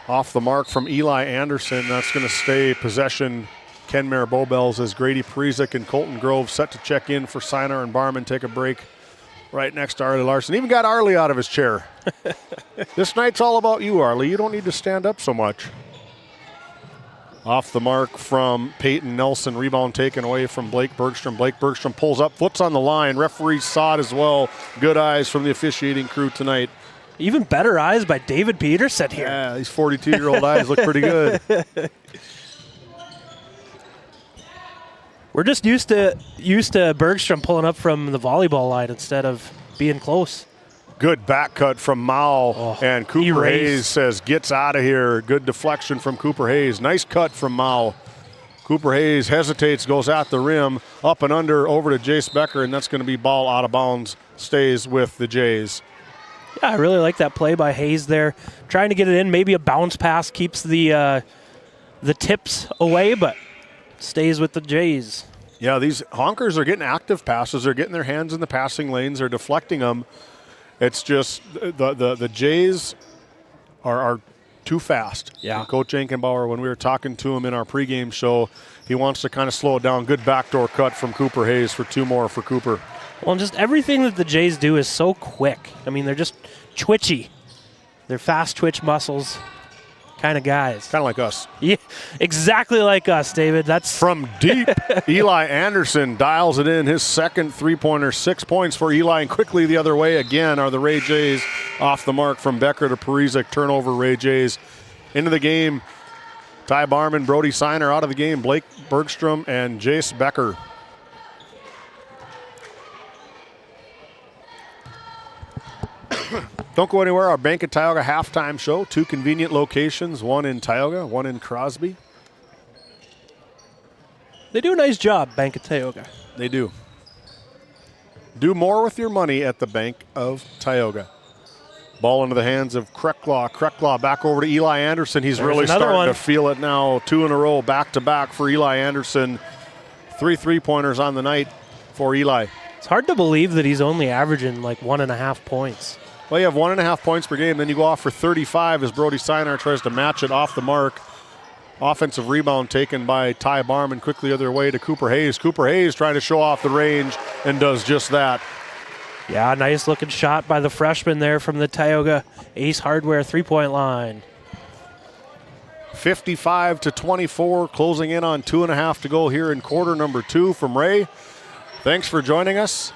Off the mark from Eli Anderson. That's going to stay possession. Kenmare Bowbells as Grady Parizek and Colton Grove set to check in for Sinar and Barman. Take a break right next to Arlie Larson. Even got Arlie out of his chair. This night's all about you, Arlie. You don't need to stand up so much. Off the mark from Peyton Nelson. Rebound taken away from Blake Bergstrom. Blake Bergstrom pulls up, foot's on the line. Referee saw it as well. Good eyes from the officiating crew tonight. Even better eyes by David Peterson here. Yeah, these 42-year-old eyes look pretty good. We're just used to Bergstrom pulling up from the volleyball line instead of being close. Good back cut from Mao, and Cooper Hayes says, gets out of here. Good deflection from Cooper Hayes. Nice cut from Mao. Cooper Hayes hesitates, goes at the rim, up and under, over to Jace Becker, and that's going to be ball out of bounds, stays with the Jays. Yeah, I really like that play by Hayes there. Trying to get it in. Maybe a bounce pass keeps the tips away, but stays with the Jays. Yeah, these Honkers are getting active passes. They're getting their hands in the passing lanes. They're deflecting them. It's just the Jays are too fast. Yeah. And Coach Ankenbauer, when we were talking to him in our pregame show, he wants to kind of slow it down. Good backdoor cut from Cooper Hayes for 2 more for Cooper. Well, and just everything that the Jays do is so quick. I mean, they're just twitchy. They're fast twitch muscles kind of guys. Kind of like us. Yeah, exactly like us, David. That's from deep. Eli Anderson dials it in. His second three-pointer, 6 points for Eli, and quickly the other way again are the Ray Jays off the mark from Becker to Parizek. Turnover, Ray Jays. Into the game, Ty Barman, Brody Siner out of the game, Blake Bergstrom and Jace Becker. Don't go anywhere. Our Bank of Tioga halftime show. 2 convenient locations, one in Tioga, one in Crosby. They do a nice job, Bank of Tioga. They do. Do more with your money at the Bank of Tioga. Ball into the hands of Krecklaw. Krecklaw back over to Eli Anderson. He's really starting to feel it now. 2 in a row, back-to-back for Eli Anderson. 3 3-pointers on the night for Eli. It's hard to believe that he's only averaging like 1.5 points. Well, you have 1.5 points per game. Then you go off for 35 as Brody Sinar tries to match it off the mark. Offensive rebound taken by Ty Barman. Quickly the other way to Cooper Hayes. Cooper Hayes trying to show off the range and does just that. Yeah, nice looking shot by the freshman there from the Tioga Ace Hardware 3-point line. 55-24, closing in on 2.5 to go here in quarter number 2 from Ray. Thanks for joining us.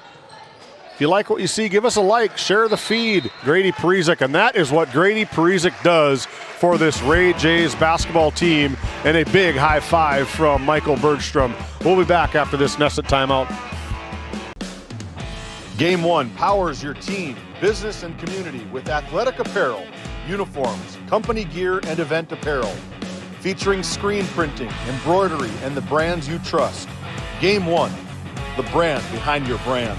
If you like what you see, give us a like, share the feed. Grady Parizek, and that is what Grady Parizek does for this Ray Jays basketball team, and a big high five from Michael Bergstrom. We'll be back after this Nesset timeout. Game One powers your team, business, and community with athletic apparel, uniforms, company gear, and event apparel. Featuring screen printing, embroidery, and the brands you trust. Game One, the brand behind your brand.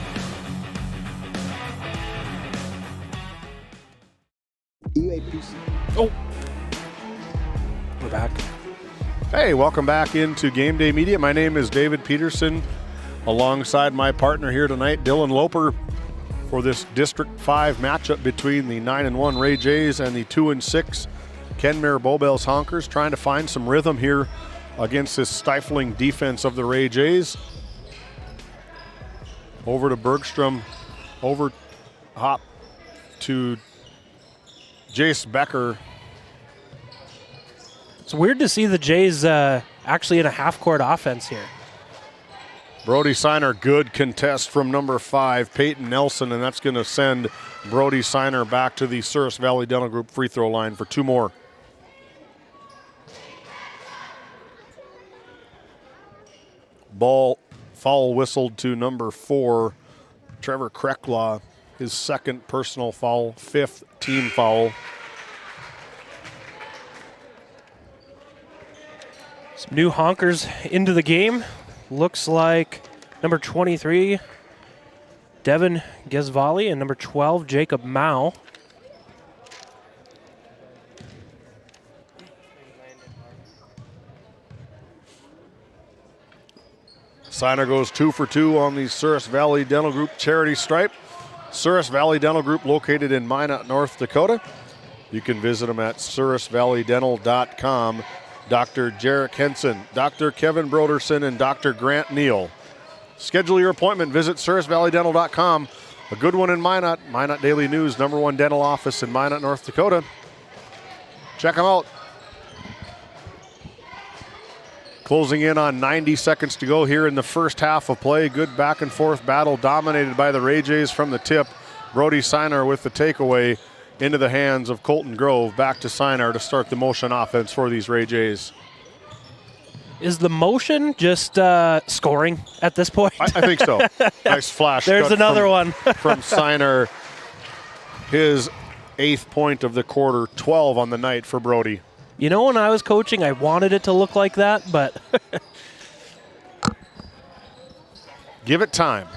Oh, we're back. Hey, welcome back into GameDay Media. My name is David Peterson, alongside my partner here tonight, Dylan Loper, for this District 5 matchup between the 9-1 Ray Jays and the 2-6 Kenmare Bowbells Honkers, trying to find some rhythm here against this stifling defense of the Ray Jays. Over to Bergstrom, over hop to Jace Becker. It's weird to see the Jays actually in a half-court offense here. Brody Siner, good contest from number 5, Peyton Nelson, and that's going to send Brody Siner back to the Souris Valley Dental Group free throw line for 2 more. Ball foul whistled to number 4, Trevor Krecklaw, his 2nd personal foul, 5th team foul. Some new Honkers into the game. Looks like number 23, Devin Gesvali, and number 12, Jacob Mao. Signer goes 2 for 2 on the Souris Valley Dental Group charity stripe. Souris Valley Dental Group located in Minot, North Dakota. You can visit them at sourisvalleydental.com. Dr. Jarek Henson, Dr. Kevin Broderson, and Dr. Grant Neal. Schedule your appointment. Visit sourisvalleydental.com. A good one in Minot. Minot Daily News, #1 dental office in Minot, North Dakota. Check them out. Closing in on 90 seconds to go here in the first half of play. Good back and forth battle dominated by the Ray Jays from the tip. Brody Signer with the takeaway into the hands of Colton Grove. Back to Signer to start the motion offense for these Ray Jays. Is the motion just scoring at this point? I think so. Nice flash. There's another one. From Signer. His 8th point of the quarter, 12 on the night for Brody. You know, when I was coaching, I wanted it to look like that, but... Give it time.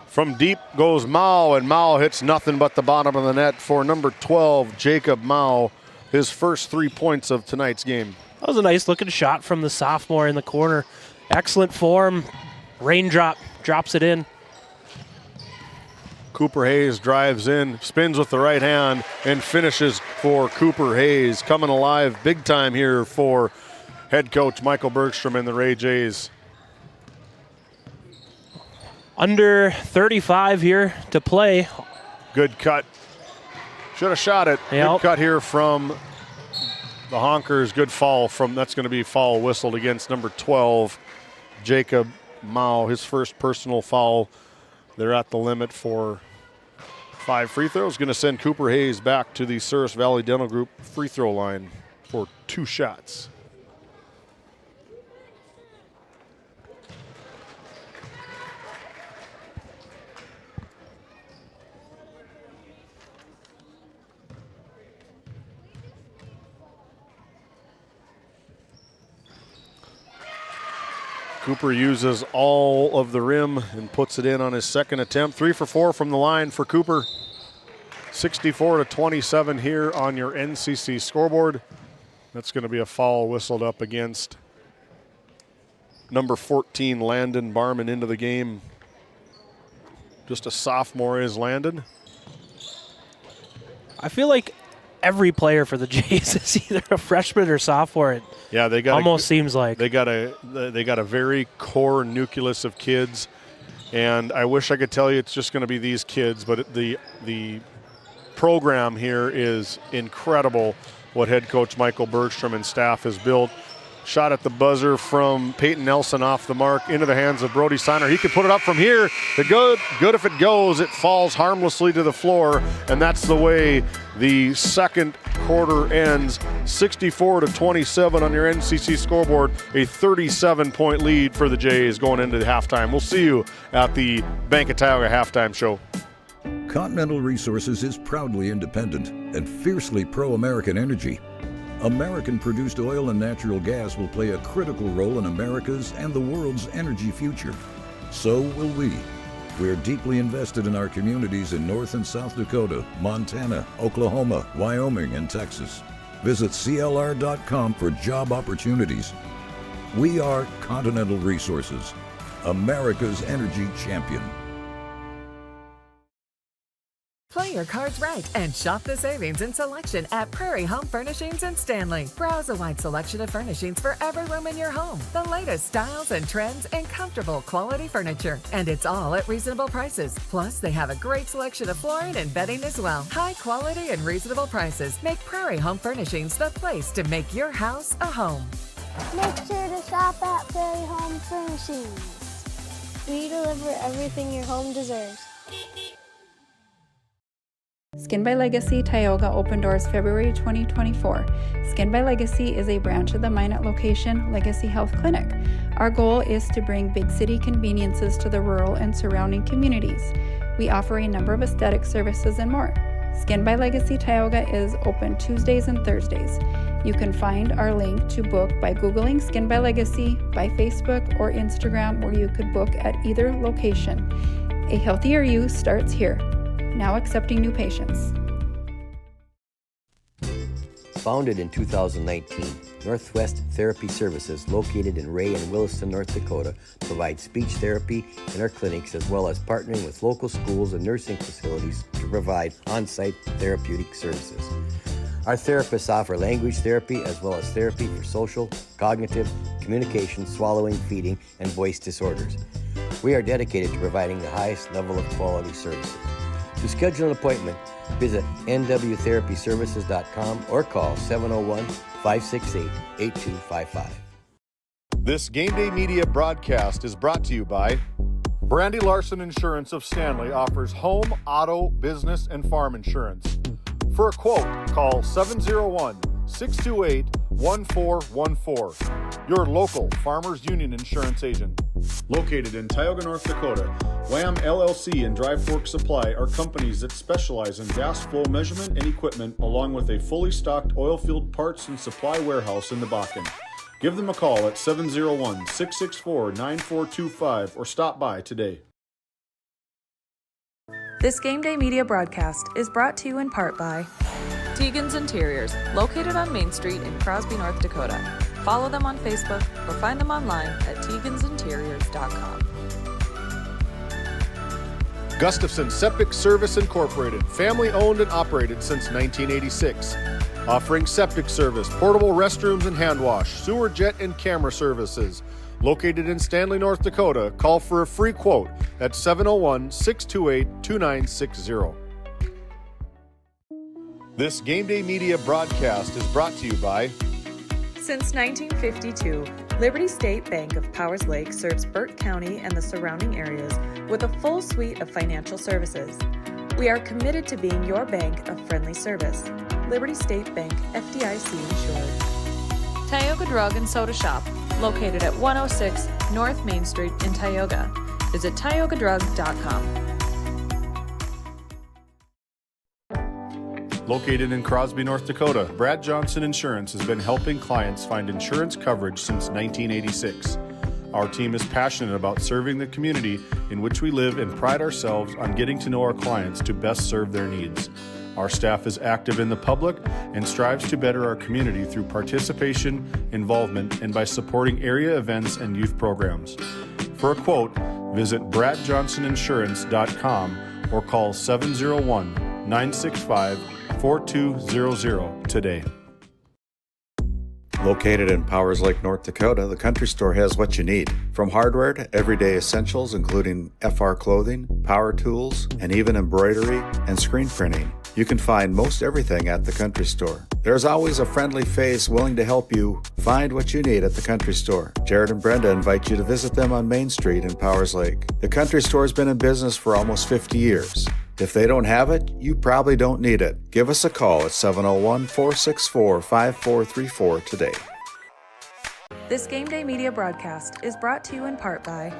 From deep goes Mao, and Mao hits nothing but the bottom of the net for number 12, Jacob Mao, his first 3 points of tonight's game. That was a nice looking shot from the sophomore in the corner. Excellent form. Raindrop drops it in. Cooper Hayes drives in, spins with the right hand, and finishes for Cooper Hayes. Coming alive big time here for head coach Michael Bergstrom and the Ray Jays. Under 35 here to play. Good cut. Should have shot it. Yep. Good cut here from the Honkers. Good foul from, that's going to be foul whistled against number 12, Jacob Mao. His first personal foul. They're at the limit for 5 free throws. Going to send Cooper Hayes back to the Souris Valley Dental Group free throw line for 2 shots. Cooper uses all of the rim and puts it in on his second attempt. 3 for 4 from the line for Cooper. 64-27 here on your NCC scoreboard. That's going to be a foul whistled up against number 14, Landon Barman, into the game. Just a sophomore is Landon. I feel like every player for the Jays is either a freshman or sophomore. Yeah, they got almost seems like they got a very core nucleus of kids, and I wish I could tell you it's just going to be these kids, but the program here is incredible. What head coach Michael Bergstrom and staff has built. Shot at the buzzer from Peyton Nelson off the mark into the hands of Brody Signer. He could put it up from here. Good if it goes. It falls harmlessly to the floor, and that's the way the second quarter ends. 64-27 on your NCC scoreboard. A 37-point lead for the Jays going into the halftime. We'll see you at the Bank of Tioga halftime show. Continental Resources is proudly independent and fiercely pro-American energy. American-produced oil and natural gas will play a critical role in America's and the world's energy future. So will we. We're deeply invested in our communities in North and South Dakota, Montana, Oklahoma, Wyoming, and Texas. Visit CLR.com for job opportunities. We are Continental Resources, America's energy champion. Play your cards right and shop the savings and selection at Prairie Home Furnishings in Stanley. Browse a wide selection of furnishings for every room in your home. The latest styles and trends and comfortable quality furniture. And it's all at reasonable prices. Plus, they have a great selection of flooring and bedding as well. High quality and reasonable prices make Prairie Home Furnishings the place to make your house a home. Make sure to shop at Prairie Home Furnishings. We deliver everything your home deserves. Skin by Legacy Tioga opened doors February 2024. Skin by Legacy is a branch of the Minot location Legacy Health Clinic. Our goal is to bring big city conveniences to the rural and surrounding communities. We offer a number of aesthetic services and more. Skin by Legacy Tioga is open Tuesdays and Thursdays. You can find our link to book by Googling Skin by Legacy, by Facebook or Instagram, where you could book at either location. A healthier you starts here. Now accepting new patients. Founded in 2019, Northwest Therapy Services, located in Ray and Williston, North Dakota, provides speech therapy in our clinics, as well as partnering with local schools and nursing facilities to provide on-site therapeutic services. Our therapists offer language therapy as well as therapy for social, cognitive, communication, swallowing, feeding, and voice disorders. We are dedicated to providing the highest level of quality services. To schedule an appointment, visit nwtherapyservices.com or call 701-568-8255. This Game Day Media broadcast is brought to you by Brandy Larson Insurance of Stanley offers home, auto, business, and farm insurance. For a quote, call 701-628-1414. Your local Farmers Union Insurance agent. Located in Tioga, North Dakota, WHAM LLC and Dry Fork Supply are companies that specialize in gas flow measurement and equipment, along with a fully stocked oil field parts and supply warehouse in the Bakken. Give them a call at 701-664-9425 or stop by today. This Game Day Media broadcast is brought to you in part by Tegan's Interiors, located on Main Street in Crosby, North Dakota. Follow them on Facebook or find them online at tegansinteriors.com. Gustafson Septic Service Incorporated, family owned and operated since 1986. Offering septic service, portable restrooms and hand wash, sewer jet and camera services. Located in Stanley, North Dakota, call for a free quote at 701-628-2960. This Game Day Media broadcast is brought to you by Since 1952, Liberty State Bank of Powers Lake serves Burt County and the surrounding areas with a full suite of financial services. We are committed to being your bank of friendly service. Liberty State Bank, FDIC insured. Tioga Drug and Soda Shop, located at 106 North Main Street in Tioga. Visit tiogadrug.com. Located in Crosby, North Dakota, Brad Johnson Insurance has been helping clients find insurance coverage since 1986. Our team is passionate about serving the community in which we live and pride ourselves on getting to know our clients to best serve their needs. Our staff is active in the public and strives to better our community through participation, involvement, and by supporting area events and youth programs. For a quote, visit bradjohnsoninsurance.com or call 701-965-4200 today. Located in Powers Lake, North Dakota, the Country Store has what you need. From hardware to everyday essentials, including FR clothing, power tools, and even embroidery and screen printing. You can find most everything at the Country Store. There's always a friendly face willing to help you find what you need at the Country Store. Jared and Brenda invite you to visit them on Main Street in Powers Lake. The Country Store has been in business for almost 50 years. If they don't have it, you probably don't need it. Give us a call at 701-464-5434 today. This Game Day Media broadcast is brought to you in part by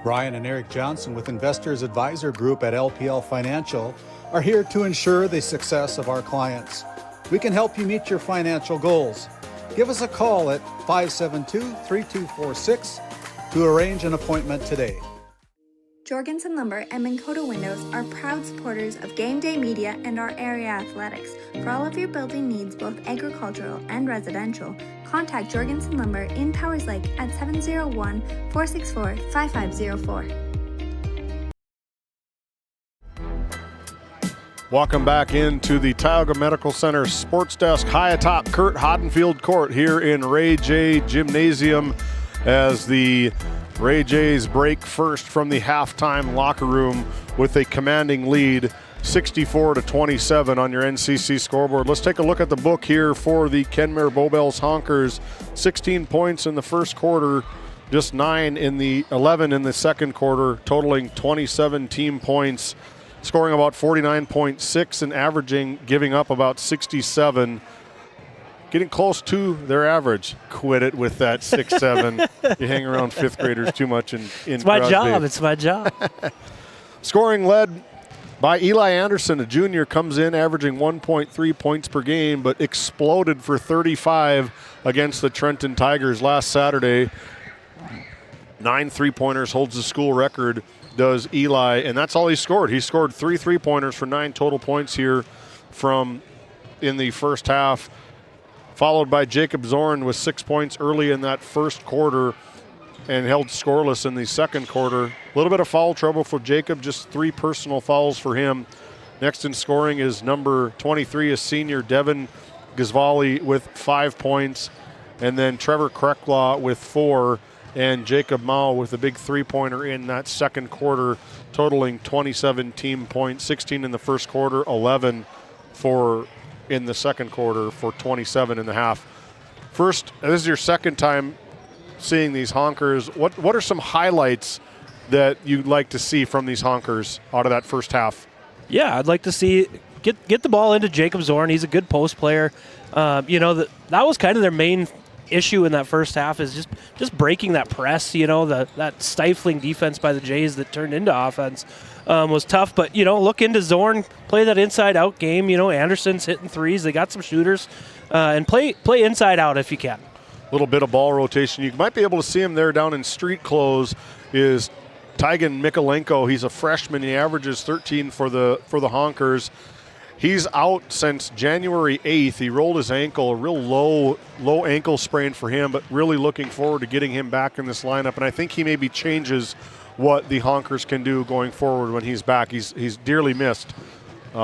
Brian and Eric Johnson with Investors Advisor Group at LPL Financial are here to ensure the success of our clients. We can help you meet your financial goals. Give us a call at 572-3246 to arrange an appointment today. Jorgensen Lumber and Minn Kota Windows are proud supporters of Game Day Media and our area athletics. For all of your building needs, both agricultural and residential, contact Jorgensen Lumber in Powers Lake at 701-464-5504. Welcome back into the Tioga Medical Center Sports Desk high atop Kurt Hadenfield Court here in Ray J Gymnasium as the Ray Jays break first from the halftime locker room with a commanding lead, 64-27 on your NCC scoreboard. Let's take a look at the book here for the Kenmare Bowbells Honkers. 16 points in the first quarter, just 11 in the second quarter, totaling 27 team points, scoring about 49.6 and averaging, giving up about 67. Getting close to their average. Quit it with that 6-7. You hang around fifth graders too much in It's my Crosby. job. It's my job. Scoring led by Eli Anderson, a junior, comes in averaging 1.3 points per game, but exploded for 35 against the Trenton Tigers last Saturday. 9 3-pointers, holds the school record, does Eli, and that's all he scored. He scored 3 3-pointers for 9 total points here in the first half. followed by Jacob Zorn with 6 points early in that first quarter and held scoreless in the second quarter. A little bit of foul trouble for Jacob, just 3 personal fouls for him. Next in scoring is number 23, a senior Devin Gizvali with 5 points, and then Trevor Krecklaw with 4, and Jacob Mao with a big 3-pointer in that second quarter, totaling 27 team points, 16 in the first quarter, 11 in the second quarter for 27 in the half. First, this is your second time seeing these Honkers. What are some highlights that you'd like to see from these Honkers out of that first half? Yeah, I'd like to see get the ball into Jacob Zorn. He's a good post player. That was kind of their main issue in that first half, is just breaking that press. That stifling defense by the Jays that turned into offense was tough. But look into Zorn, play that inside out game. Anderson's hitting threes. They got some shooters, and play inside out if you can. A little bit of ball rotation. You might be able to see him there down in street clothes is Tygan Mikolenko. He's a freshman. He averages 13 for the Honkers. He's out since January 8th. He rolled his ankle, a real low ankle sprain for him, but really looking forward to getting him back in this lineup. And I think he maybe changes what the Honkers can do going forward when he's back. He's dearly missed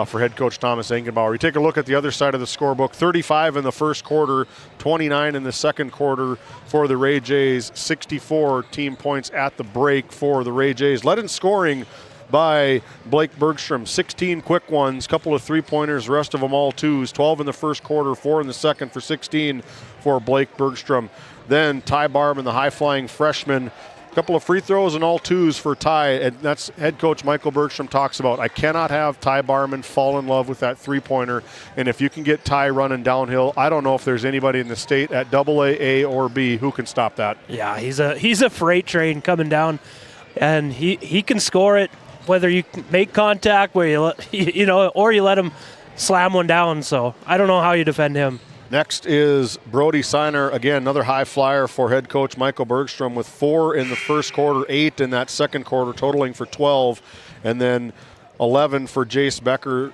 for head coach Thomas Engenbauer. You take a look at the other side of the scorebook. 35 in the first quarter, 29 in the second quarter for the Ray Jays, 64 team points at the break for the Ray Jays. Led in scoring by Blake Bergstrom, 16 quick ones, couple of 3-pointers, rest of them all 2s, 12 in the first quarter, 4 in the second for 16 for Blake Bergstrom. Then Ty Barman, the high-flying freshman, couple of free throws and all 2s for Ty, and that's head coach Michael Bergstrom talks about. I cannot have Ty Barman fall in love with that 3-pointer, and if you can get Ty running downhill, I don't know if there's anybody in the state at AA, A, or B who can stop that. Yeah, he's a freight train coming down, and he can score it whether you make contact where or you let him slam one down. So I don't know how you defend him. Next is Brody Seiner, again, another high flyer for head coach Michael Bergstrom with 4 in the first quarter, 8 in that second quarter, totaling for 12, and then 11 for Jace Becker,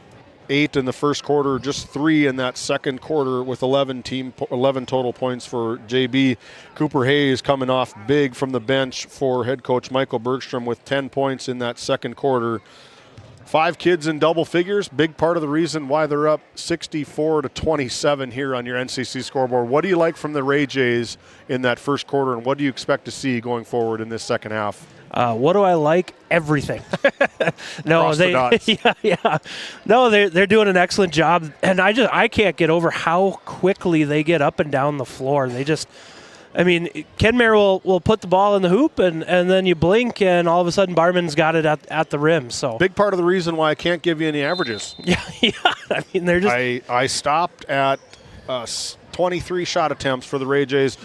8 in the first quarter, just 3 in that second quarter with 11 total points for JB. Cooper Hayes coming off big from the bench for head coach Michael Bergstrom with 10 points in that second quarter. 5 kids in double figures, big part of the reason why they're up 64-27 here on your NCC scoreboard. What do you like from the Ray Jays in that first quarter, and what do you expect to see going forward in this second half? What do I like? Everything. No, they're doing an excellent job, and I can't get over how quickly they get up and down the floor. Kenmare will put the ball in the hoop, and then you blink, and all of a sudden Barman's got it at the rim. So big part of the reason why I can't give you any averages. Yeah. They're just. I stopped at 23 shot attempts for the Ray Jays.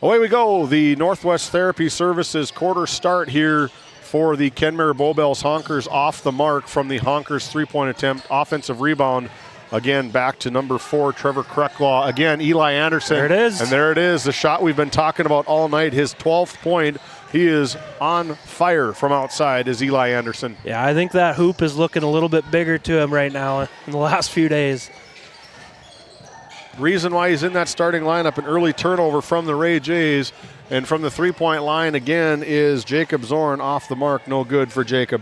Away we go. The Northwest Therapy Services quarter start here for the Kenmare Bowbells Honkers, off the mark from the Honkers 3-point attempt. Offensive rebound. Again, back to number 4, Trevor Krecklaw. Again, Eli Anderson. There it is. And there it is, the shot we've been talking about all night. His 12th point. He is on fire from outside, is Eli Anderson. Yeah, I think that hoop is looking a little bit bigger to him right now in the last few days. Reason why he's in that starting lineup, an early turnover from the Ray Jays. And from the 3-point line again is Jacob Zorn, off the mark. No good for Jacob.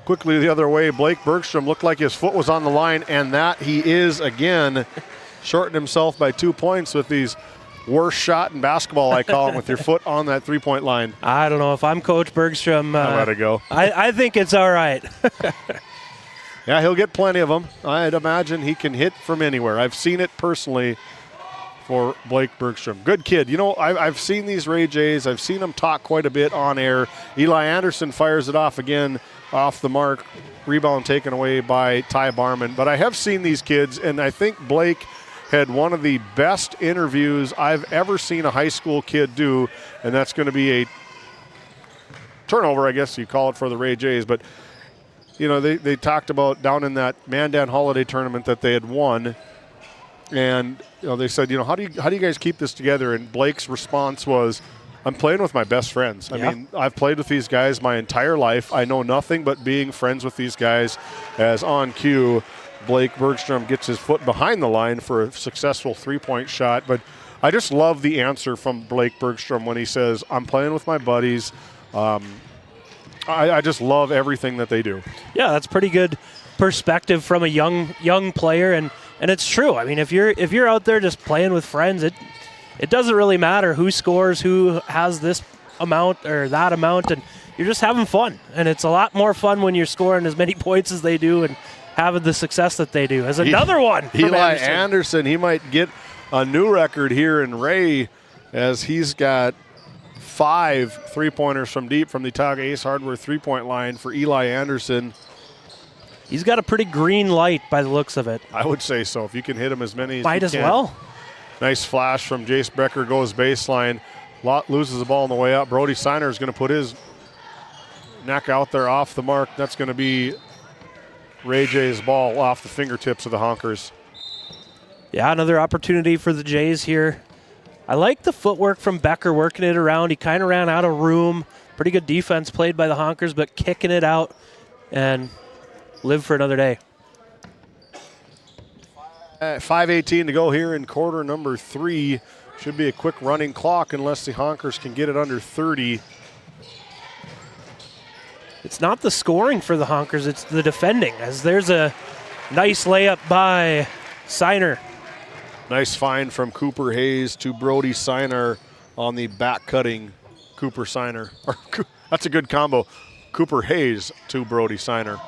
Quickly the other way, Blake Bergstrom looked like his foot was on the line, and that he is again. Shortened himself by 2 points with these worst shot in basketball, I call it, with your foot on that 3-point line. I don't know. If I'm Coach Bergstrom, I'll let it go. I think it's all right. Yeah, he'll get plenty of them. I'd imagine he can hit from anywhere. I've seen it personally for Blake Bergstrom. Good kid. I've seen these Ray Jays. I've seen him talk quite a bit on air. Eli Anderson fires it off again, off the mark. Rebound taken away by Ty Barman. But I have seen these kids, and I think Blake had one of the best interviews I've ever seen a high school kid do, and that's going to be a turnover, I guess you call it, for the Ray Jays. But, they talked about down in that Mandan Holiday tournament that they had won, and they said, how do you guys keep this together? And Blake's response was, I'm playing with my best friends. I mean, I've played with these guys my entire life. I know nothing but being friends with these guys as on cue. Blake Bergstrom gets his foot behind the line for a successful three-point shot. But I just love the answer from Blake Bergstrom when he says, I'm playing with my buddies. I just love everything that they do. Yeah, that's pretty good perspective from a young player, and it's true. I mean, if you're out there just playing with friends, it doesn't really matter who scores, who has this amount or that amount, and you're just having fun. And it's a lot more fun when you're scoring as many points as they do and having the success that they do. As another one from Eli Anderson, he might get a new record here in Ray, as he's got 5 three-pointers from deep from the Tioga Ace Hardware three-point line for Eli Anderson. He's got a pretty green light by the looks of it. I would say so. If you can hit him as many as Might you as can. well. Nice flash from Jace Becker, goes baseline. Lot loses the ball on the way up. Brody Seiner is going to put his neck out there off the mark. That's going to be Ray J's ball off the fingertips of the Honkers. Yeah, another opportunity for the Jays here. I like the footwork from Becker working it around. He kind of ran out of room. Pretty good defense played by the Honkers, but kicking it out and live for another day. 5:18 to go here in quarter number 3. Should be a quick running clock unless the Honkers can get it under 30. It's not the scoring for the Honkers, it's the defending, as there's a nice layup by Seiner. Nice find from Cooper Hayes to Brody Seiner on the back-cutting Cooper Seiner. That's a good combo. Cooper Hayes to Brody Seiner.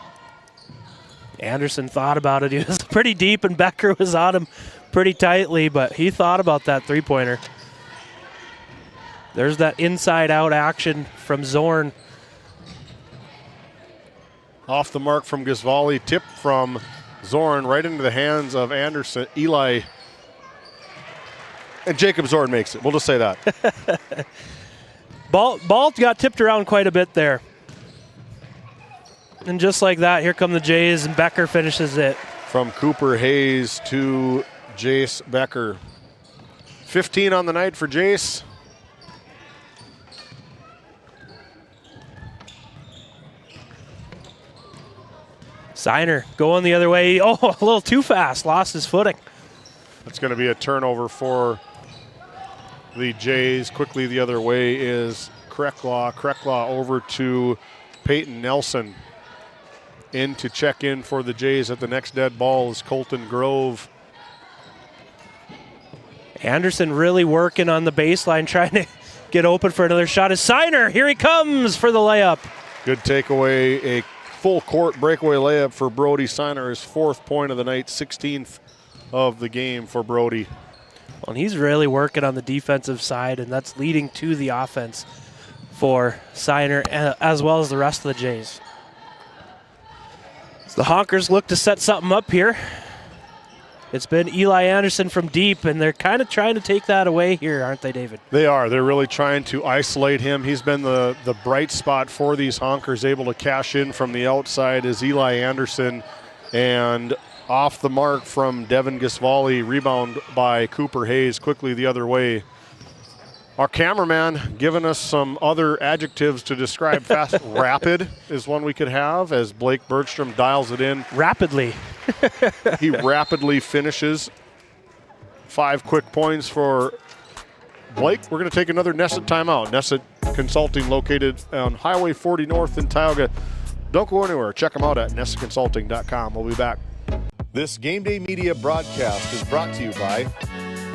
Anderson thought about it. He was pretty deep, and Becker was on him pretty tightly, but he thought about that three-pointer. There's that inside-out action from Zorn. Off the mark from Gisvali, tip from Zorn right into the hands of Anderson, Eli, and Jacob Zorn makes it. We'll just say that. Ball got tipped around quite a bit there. And just like that, here come the Jays, and Becker finishes it. From Cooper Hayes to Jace Becker. 15 on the night for Jace. Seiner going the other way. Oh, a little too fast. Lost his footing. That's going to be a turnover for the Jays. Quickly the other way is Krecklaw. Krecklaw over to Peyton Nelson. In to check in for the Jays at the next dead ball is Colton Grove. Anderson really working on the baseline, trying to get open for another shot. Is Seiner. Here he comes for the layup. Good takeaway. A full court breakaway layup for Brody Seiner. His 4th point of the night, 16th of the game for Brody. Well, and he's really working on the defensive side, and that's leading to the offense for Seiner as well as the rest of the Jays. So the Honkers look to set something up here. It's been Eli Anderson from deep, and they're kind of trying to take that away here, aren't they, David? They are. They're really trying to isolate him. He's been the bright spot for these Honkers, able to cash in from the outside is Eli Anderson. And off the mark from Devin Gisvali, rebound by Cooper Hayes, quickly the other way. Our cameraman giving us some other adjectives to describe fast. Rapid is one we could have as Blake Bergstrom dials it in. Rapidly. He rapidly finishes. 5 quick points for Blake. We're going to take another Nesset timeout. Nesset Consulting, located on Highway 40 North in Tioga. Don't go anywhere. Check them out at nessetconsulting.com. We'll be back. This Game Day Media broadcast is brought to you by...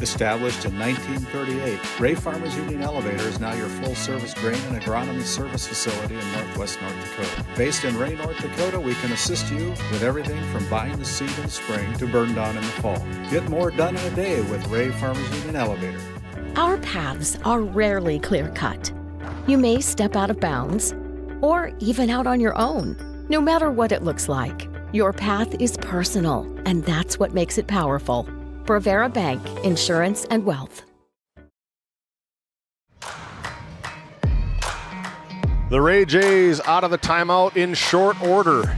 Established in 1938, Ray Farmers Union Elevator is now your full-service grain and agronomy service facility in northwest North Dakota. Based in Ray, North Dakota, we can assist you with everything from buying the seed in the spring to burn down in the fall. Get more done in a day with Ray Farmers Union Elevator. Our paths are rarely clear-cut. You may step out of bounds, or even out on your own. No matter what it looks like, your path is personal, and that's what makes it powerful. Provera Bank, Insurance and Wealth. The Ray Jays out of the timeout in short order.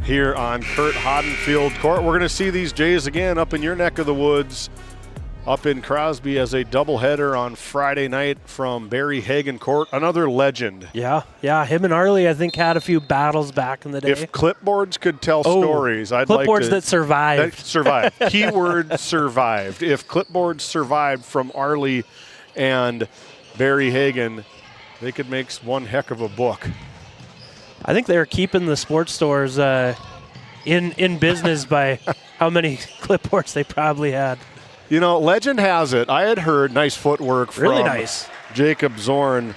Here on Kurt Hadenfield Court. We're going to see these Jays again up in your neck of the woods up in Crosby as a doubleheader on Friday night from Barry Hagen Court, another legend. Yeah, him and Arlie, I think, had a few battles back in the day. If clipboards could tell stories, I'd like to... Clipboards that survived. Keyword survived. If clipboards survived from Arlie and Barry Hagen, they could make one heck of a book. I think they're keeping the sports stores in business by how many clipboards they probably had. You know, legend has it. I had heard nice footwork from Jacob Zorn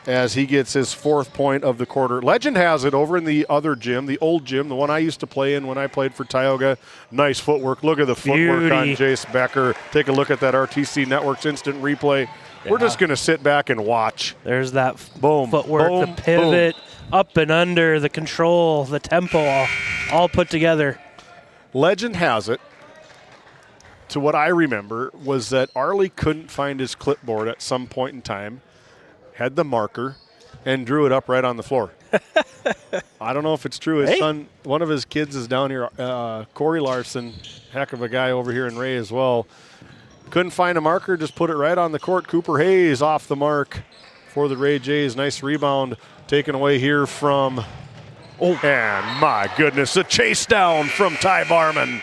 as he gets his 4th point of the quarter. Legend has it over in the other gym, the old gym, the one I used to play in when I played for Tioga. Nice footwork. Look at the footwork on Jace Becker. Take a look at that RTC Networks instant replay. Yeah. We're just going to sit back and watch. There's that footwork, the pivot, up and under, the control, the tempo, all put together. Legend has it, to what I remember, was that Arlie couldn't find his clipboard at some point in time, had the marker, and drew it up right on the floor. I don't know if it's true. His son, one of his kids is down here, Corey Larson, heck of a guy over here in Ray as well. Couldn't find a marker, just put it right on the court. Cooper Hayes off the mark for the Ray Jays. Nice rebound taken away here from, and my goodness, a chase down from Ty Barman.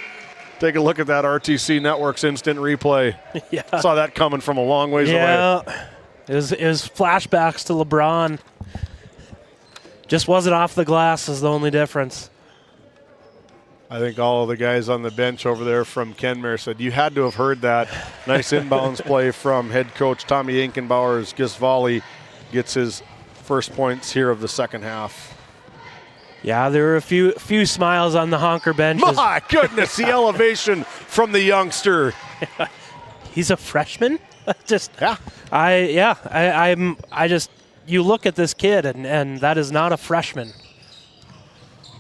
Take a look at that RTC Networks instant replay. Yeah. Saw that coming from a long ways away. It was flashbacks to LeBron. Just wasn't off the glass is the only difference. I think all of the guys on the bench over there from Kenmare said you had to have heard that. Nice inbounds play from head coach Tommy Inkenbauer as Gisvali gets his first points here of the second half. Yeah, there were a few smiles on the Honker bench. My goodness, the elevation from the youngster. He's a freshman? You look at this kid and that is not a freshman.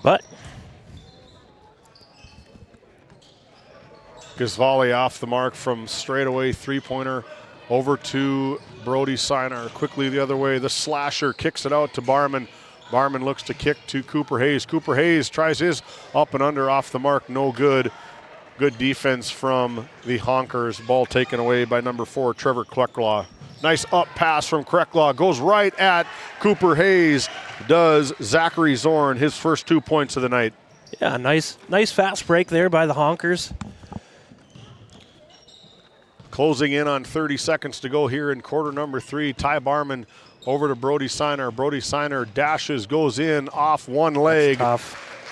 But Gisvali off the mark from straightaway three-pointer over to Brody Sinar. Quickly the other way, the slasher kicks it out to Barman. Barman looks to kick to Cooper Hayes. Cooper Hayes tries his up and under off the mark, no good. Good defense from the Honkers. Ball taken away by number 4, Trevor Krecklaw. Nice up pass from Krecklaw. Goes right at Cooper Hayes. Does Zachary Zorn, his first 2 points of the night. Yeah, nice fast break there by the Honkers. Closing in on 30 seconds to go here in quarter number 3. Ty Barman over to Brody Sinar. Brody Sinar dashes, goes in off one leg.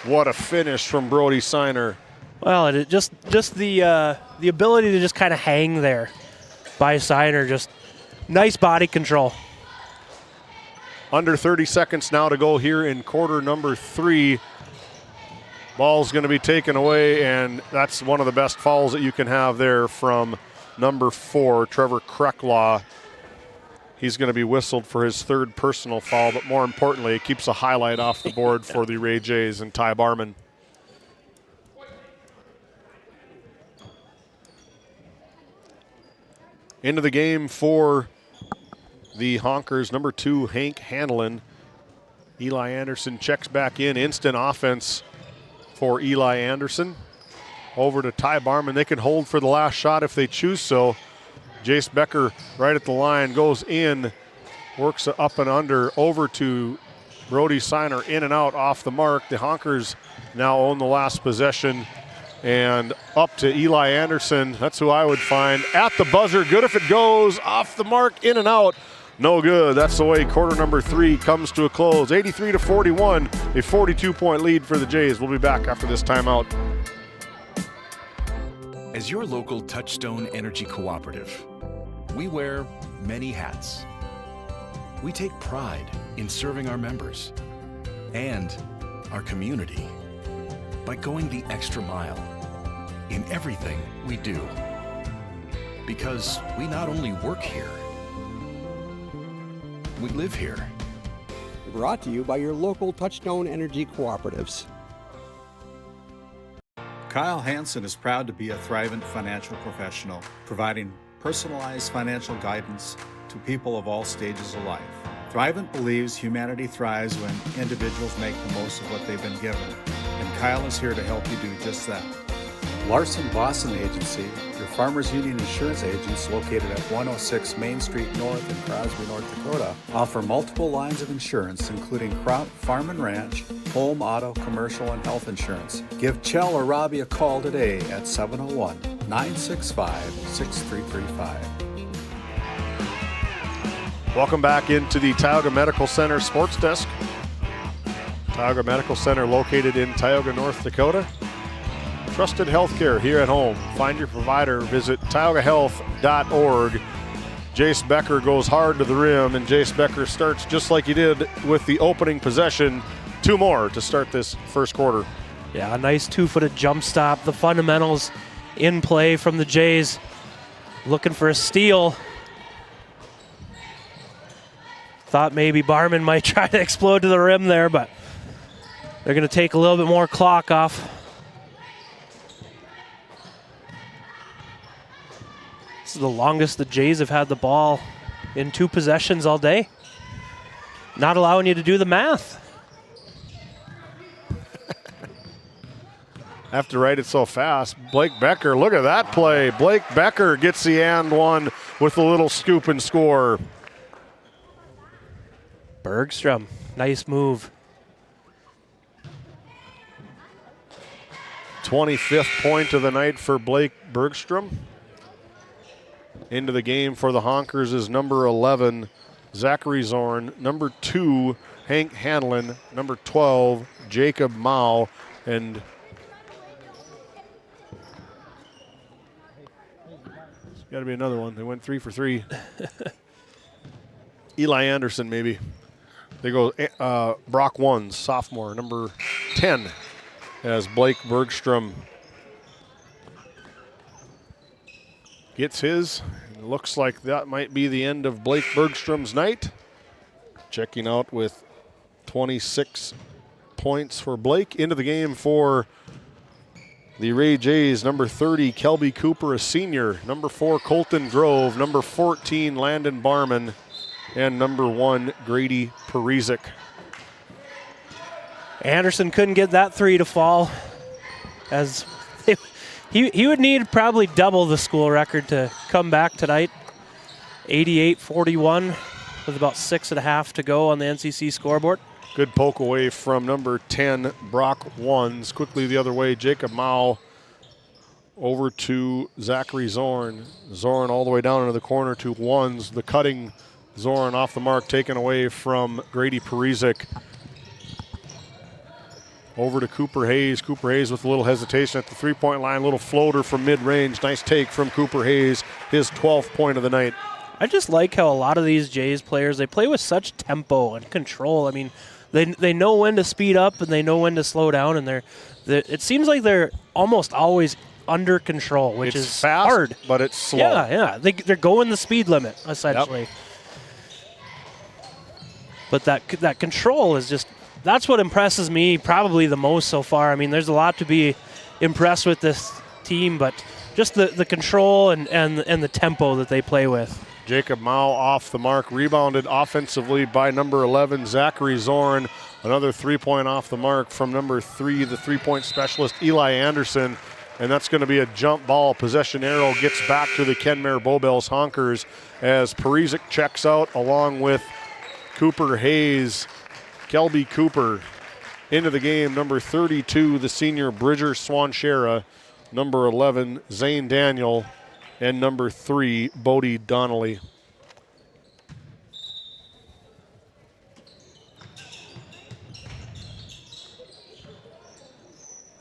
What a finish from Brody Sinar. Well, it just the ability to just kind of hang there by Sinar. Just nice body control. Under 30 seconds now to go here in quarter number 3. Ball's going to be taken away, and that's one of the best fouls that you can have there from number 4, Trevor Krecklaw. He's going to be whistled for his 3rd personal foul, but more importantly, it keeps a highlight off the board for the Ray Jays and Ty Barman. Into the game for the Honkers, number 2, Hank Hanlon. Eli Anderson checks back in. Instant offense for Eli Anderson. Over to Ty Barman. They can hold for the last shot if they choose so. Jace Becker right at the line, goes in, works up and under, over to Brody Sinar, in and out off the mark. The Honkers now own the last possession. And up to Eli Anderson. That's who I would find. At the buzzer, good if it goes. Off the mark, in and out. No good. That's the way quarter number 3 comes to a close. 83-41, a 42-point lead for the Jays. We'll be back after this timeout. As your local Touchstone Energy Cooperative, we wear many hats. We take pride in serving our members and our community by going the extra mile in everything we do. Because we not only work here, we live here. Brought to you by your local Touchstone Energy Cooperatives. Kyle Hansen is proud to be a Thrivent financial professional, providing personalized financial guidance to people of all stages of life. Thrivent believes humanity thrives when individuals make the most of what they've been given, and Kyle is here to help you do just that. Larson Boston Agency, your Farmers Union insurance agents located at 106 Main Street North in Crosby, North Dakota, offer multiple lines of insurance including crop, farm and ranch, home, auto, commercial, and health insurance. Give Chell or Robbie a call today at 701-965-6335. Welcome back into the Tioga Medical Center Sports Desk. Tioga Medical Center located in Tioga, North Dakota. Trusted healthcare here at home. Find your provider. Visit tiogahealth.org. Jace Becker goes hard to the rim, and Jace Becker starts just like he did with the opening possession. 2 more to start this first quarter. Yeah, a nice 2-footed jump stop. The fundamentals in play from the Jays. Looking for a steal. Thought maybe Barman might try to explode to the rim there, but they're going to take a little bit more clock off. This is the longest the Jays have had the ball in 2 possessions all day. Not allowing you to do the math. I have to write it so fast. Blake Becker, look at that play. Blake Becker gets the and one with a little scoop and score. Bergstrom, nice move. 25th point of the night for Blake Bergstrom. Into the game for the Honkers is number 11, Zachary Zorn. Number 2, Hank Hanlon. Number 12, Jacob Mao. And there's got to be another one. They went 3 for 3. Eli Anderson, maybe. They go Brock Ones, sophomore, number 10, as Blake Bergstrom gets his. It looks like that might be the end of Blake Bergstrom's night. Checking out with 26 points for Blake. Into the game for the Ray Jays, number 30, Kelby Cooper, a senior. Number 4, Colton Grove. Number 14, Landon Barman. And number 1, Grady Parizek. Anderson couldn't get that 3 to fall, as he would need probably double the school record to come back tonight. 88-41 with about 6.5 to go on the NCC scoreboard. Good poke away from number 10, Brock Ones. Quickly the other way, Jacob Mao over to Zachary Zorn. Zorn all the way down into the corner to Ones. The cutting Zorn off the mark, taken away from Grady Parizek. Over to Cooper Hayes. Cooper Hayes with a little hesitation at the three-point line. Little floater from mid-range. Nice take from Cooper Hayes. His 12th point of the night. I just like how a lot of these Jays players, they play with such tempo and control. I mean, they know when to speed up and they know when to slow down, and it seems like they're almost always under control, which is fast, hard. But it's slow. Yeah. They're going the speed limit, essentially. Yep. But that control is just, that's what impresses me probably the most so far. I mean, there's a lot to be impressed with this team, but just the control and the tempo that they play with. Jacob Mao off the mark, rebounded offensively by number 11, Zachary Zorn. Another 3-point off the mark from number 3, the 3-point specialist, Eli Anderson. And that's going to be a jump ball. Possession arrow gets back to the Kenmare Bowbells Honkers as Parizek checks out along with Cooper Hayes. Kelby Cooper into the game. Number 32, the senior Bridger Swanshera. Number 11, Zane Daniel. And number 3, Bodie Donnelly.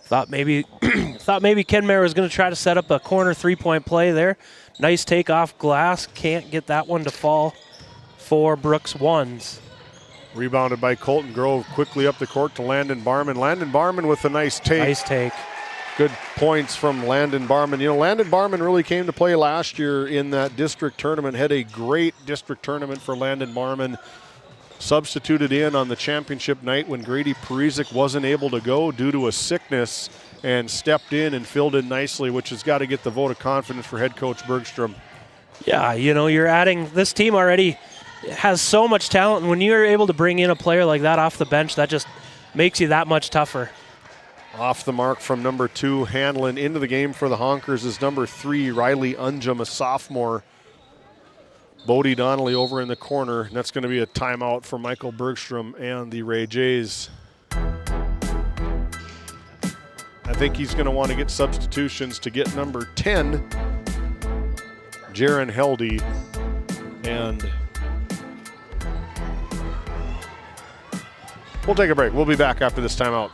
Thought maybe Kenmare was going to try to set up a corner 3-point play there. Nice take off glass. Can't get that one to fall for Brooks Ones. Rebounded by Colton Grove, quickly up the court to Landon Barman. Landon Barman with a nice take. Nice take. Good points from Landon Barman. You know, Landon Barman really came to play last year in that district tournament. Had a great district tournament for Landon Barman. Substituted in on the championship night when Grady Parizek wasn't able to go due to a sickness, and stepped in and filled in nicely, which has got to get the vote of confidence for head coach Bergstrom. Yeah, you know, you're adding, this team already has so much talent, and when you're able to bring in a player like that off the bench, that just makes you that much tougher. Off the mark from number 2, Hanlon. Into the game for the Honkers is number 3, Riley Unjum, a sophomore. Bodie Donnelly over in the corner, and that's going to be a timeout for Michael Bergstrom and the Ray Jays. I think he's going to want to get substitutions to get number 10, Jaron Heldy, and we'll take a break. We'll be back after this timeout.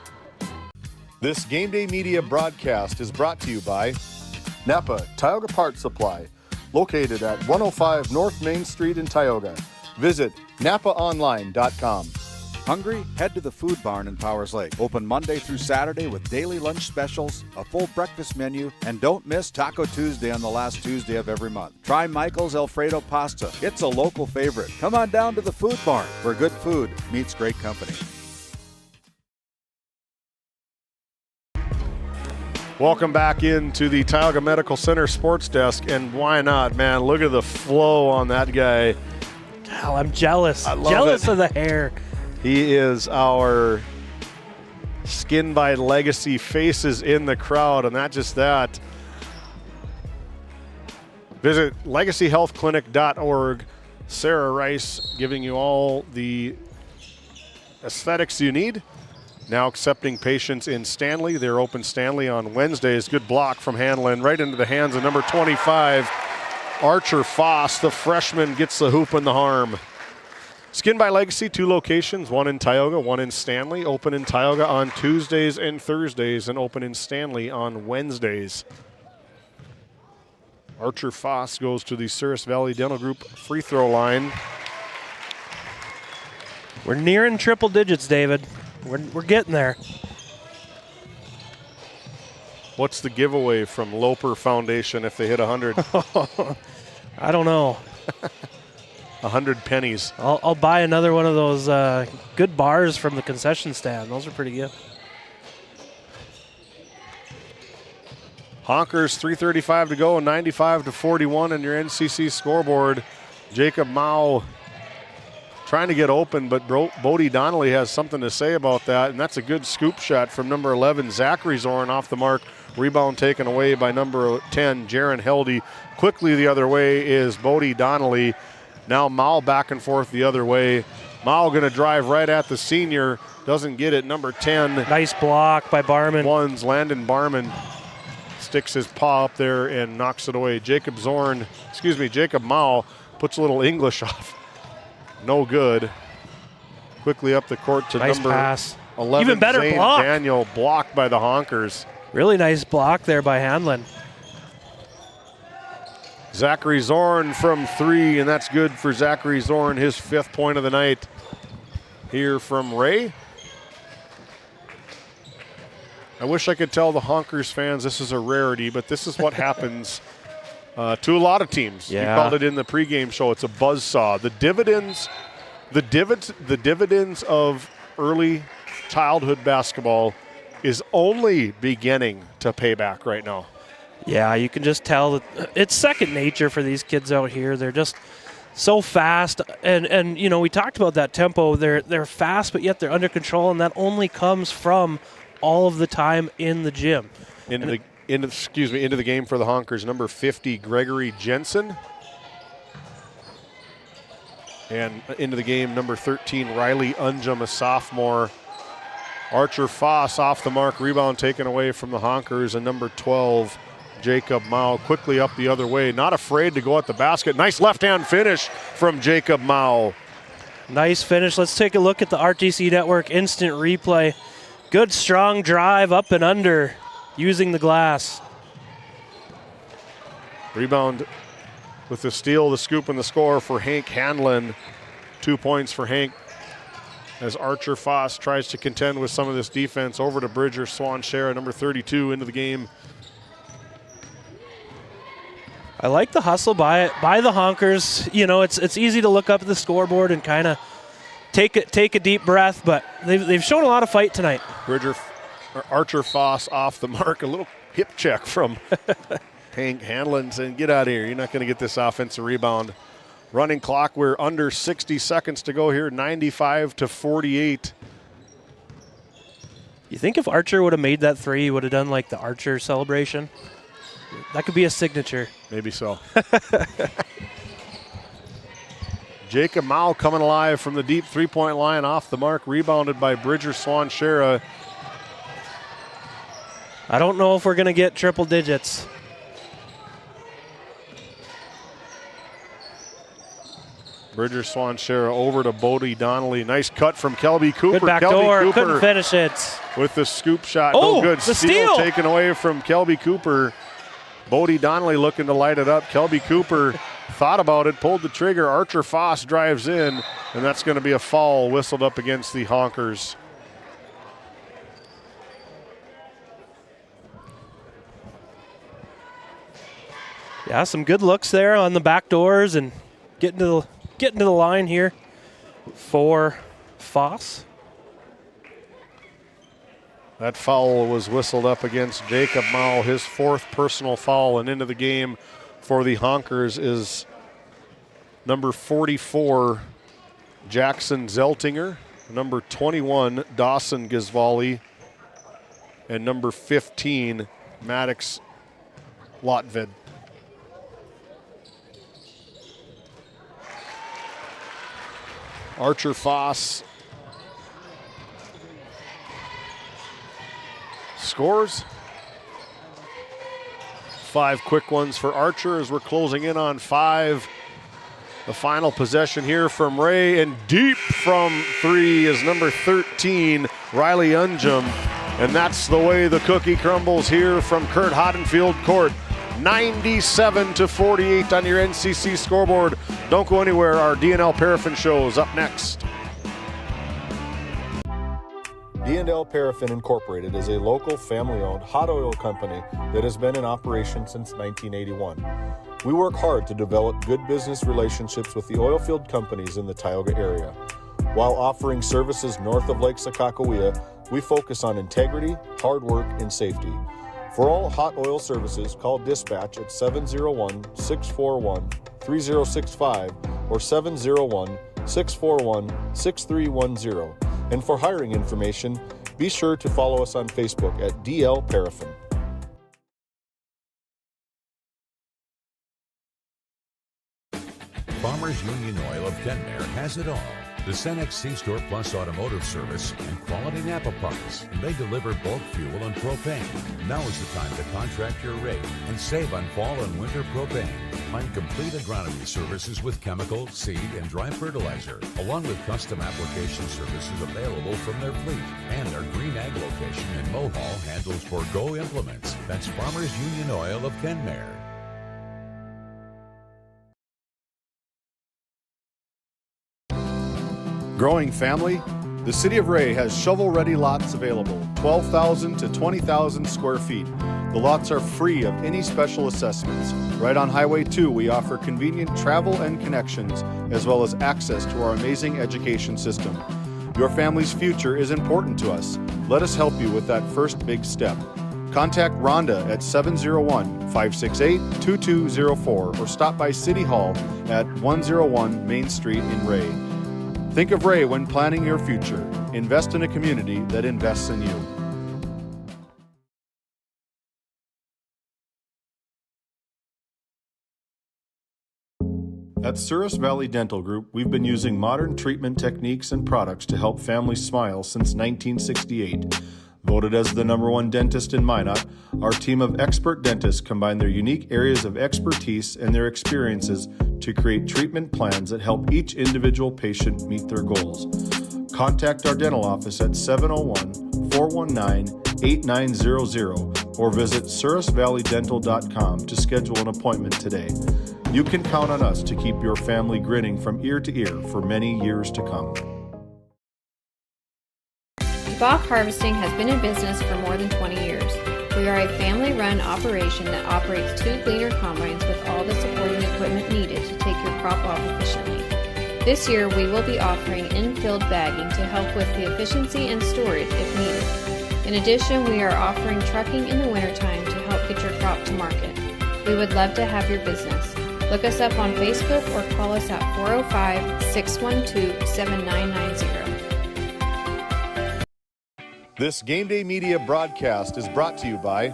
This Game Day Media broadcast is brought to you by Napa Tioga Parts Supply, located at 105 North Main Street in Tioga. Visit napaonline.com. Hungry? Head to the Food Barn in Powers Lake. Open Monday through Saturday with daily lunch specials, a full breakfast menu, and don't miss Taco Tuesday on the last Tuesday of every month. Try Michael's Alfredo Pasta. It's a local favorite. Come on down to the Food Barn, where good food meets great company. Welcome back into the Tioga Medical Center Sports Desk, and why not, man? Look at the flow on that guy. Hell, I'm jealous. I love jealous it. of the hair. He is our Skin by Legacy faces in the crowd, and not just that. Visit legacyhealthclinic.org. Sarah Rice giving you all the aesthetics you need. Now accepting patients in Stanley. They're open Stanley on Wednesdays. Good block from Hanlon right into the hands of number 25, Archer Foss. The freshman gets the hoop and the harm. Skin by Legacy, 2 locations, one in Tioga, one in Stanley. Open in Tioga on Tuesdays and Thursdays, and open in Stanley on Wednesdays. Archer Foss goes to the Souris Valley Dental Group free throw line. We're nearing triple digits, David. We're getting there. What's the giveaway from Loper Foundation if they hit 100? I don't know. 100 pennies. I'll buy another one of those good bars from the concession stand. Those are pretty good. Honkers, 3:35 to go, 95-41 in your NCC scoreboard. Jacob Mao trying to get open, but Bodie Donnelly has something to say about that, and that's a good scoop shot from number 11, Zachary Zorn, off the mark. Rebound taken away by number 10, Jaron Heldy. Quickly the other way is Bodie Donnelly. Now Mao back and forth the other way. Mao going to drive right at the senior. Doesn't get it. Number 10. Nice block by Barman. Landon Barman sticks his paw up there and knocks it away. Jacob Mao puts a little English off. No good. Quickly up the court to nice number pass. 11. Even better Zane block. Daniel, blocked by the Honkers. Really nice block there by Hanlon. Zachary Zorn from 3, and that's good for Zachary Zorn, his 5th point of the night. Here from Ray. I wish I could tell the Honkers fans this is a rarity, but this is what happens to a lot of teams. Yeah. You called it in the pregame show. It's a buzzsaw. The dividends of early childhood basketball is only beginning to pay back right now. Yeah, you can just tell that it's second nature for these kids out here. They're just so fast, and you know, we talked about that tempo. They're fast, but yet they're under control, and that only comes from all of the time in the gym. Into the game for the Honkers, number 50, Gregory Jensen. And into the game, number 13, Riley Unjum, a sophomore. Archer Foss off the mark, rebound taken away from the Honkers, and number 12, Jacob Mao, quickly up the other way, not afraid to go at the basket. Nice left-hand finish from Jacob Mao. Nice finish. Let's take a look at the RTC Network instant replay. Good strong drive up and under using the glass. Rebound with the steal, the scoop, and the score for Hank Hanlon. 2 points for Hank as Archer Foss tries to contend with some of this defense. Over to Bridger Swanshare, number 32, into the game. I like the hustle by the Honkers. You know, it's easy to look up at the scoreboard and kind of take a deep breath, but they've shown a lot of fight tonight. Archer Foss off the mark, a little hip check from Hank Hanlon saying, get out of here, you're not going to get this offensive rebound. Running clock, we're under 60 seconds to go here, 95-48. You think if Archer would have made that three, he would have done like the Archer celebration? That could be a signature. Maybe so. Jacob Mao coming alive from the deep three-point line, off the mark, rebounded by Bridger Swanshera. I don't know if we're going to get triple digits. Bridger Swanshera over to Bodie Donnelly. Nice cut from Kelby Cooper. Good back Kelby door, Cooper couldn't finish it. with the scoop shot. Oh, no good. the steal taken away from Kelby Cooper. Bodie Donnelly looking to light it up. Kelby Cooper thought about it, pulled the trigger. Archer Foss drives in, and that's going to be a foul whistled up against the Honkers. Yeah, some good looks there on the back doors and getting to the line here for Foss. That foul was whistled up against Jacob Mao, his fourth personal foul, and into the game for the Honkers is number 44, Jackson Zeltinger, number 21, Dawson Gisvali, and number 15, Maddox Lotvid. Archer Foss scores. 5 quick ones for Archer as we're closing in on 5. The final possession here from Ray, and deep from 3 is number 13, Riley Unjum. And that's the way the cookie crumbles here from Kurt Hadenfield Court. 97-48 on your NCC scoreboard. Don't go anywhere. Our D&L Paraffin show is up next. D&L Paraffin Incorporated is a local family-owned hot oil company that has been in operation since 1981. We work hard to develop good business relationships with the oilfield companies in the Tioga area. While offering services north of Lake Sakakawea, we focus on integrity, hard work, and safety. For all hot oil services, call dispatch at 701-641-3065 or 701-641-6310. And for hiring information, be sure to follow us on Facebook at DL Paraffin. Farmers Union Oil of Kenmare has it all. The Cenex C-Store Plus Automotive Service and quality Napa parts. They deliver bulk fuel and propane. Now is the time to contract your rate and save on fall and winter propane. Find complete agronomy services with chemical, seed, and dry fertilizer, along with custom application services available from their fleet. And our Green Ag location in Mohall handles Borgo implements. That's Farmers Union Oil of Kenmare. Growing family? The City of Ray has shovel-ready lots available, 12,000 to 20,000 square feet. The lots are free of any special assessments. Right on Highway 2, we offer convenient travel and connections, as well as access to our amazing education system. Your family's future is important to us. Let us help you with that first big step. Contact Rhonda at 701-568-2204 or stop by City Hall at 101 Main Street in Ray. Think of Ray when planning your future. Invest in a community that invests in you. At Souris Valley Dental Group, we've been using modern treatment techniques and products to help families smile since 1968. Voted as the #1 dentist in Minot, our team of expert dentists combine their unique areas of expertise and their experiences to create treatment plans that help each individual patient meet their goals. Contact our dental office at 701-419-8900 or visit sourisvalleydental.com to schedule an appointment today. You can count on us to keep your family grinning from ear to ear for many years to come. Bach Harvesting has been in business for more than 20 years. We are a family-run operation that operates 2 gleaner combines with all the supporting equipment needed to take your crop off efficiently. This year, we will be offering in-field bagging to help with the efficiency and storage if needed. In addition, we are offering trucking in the wintertime to help get your crop to market. We would love to have your business. Look us up on Facebook or call us at 405-612-7990. This GameDay Media broadcast is brought to you by...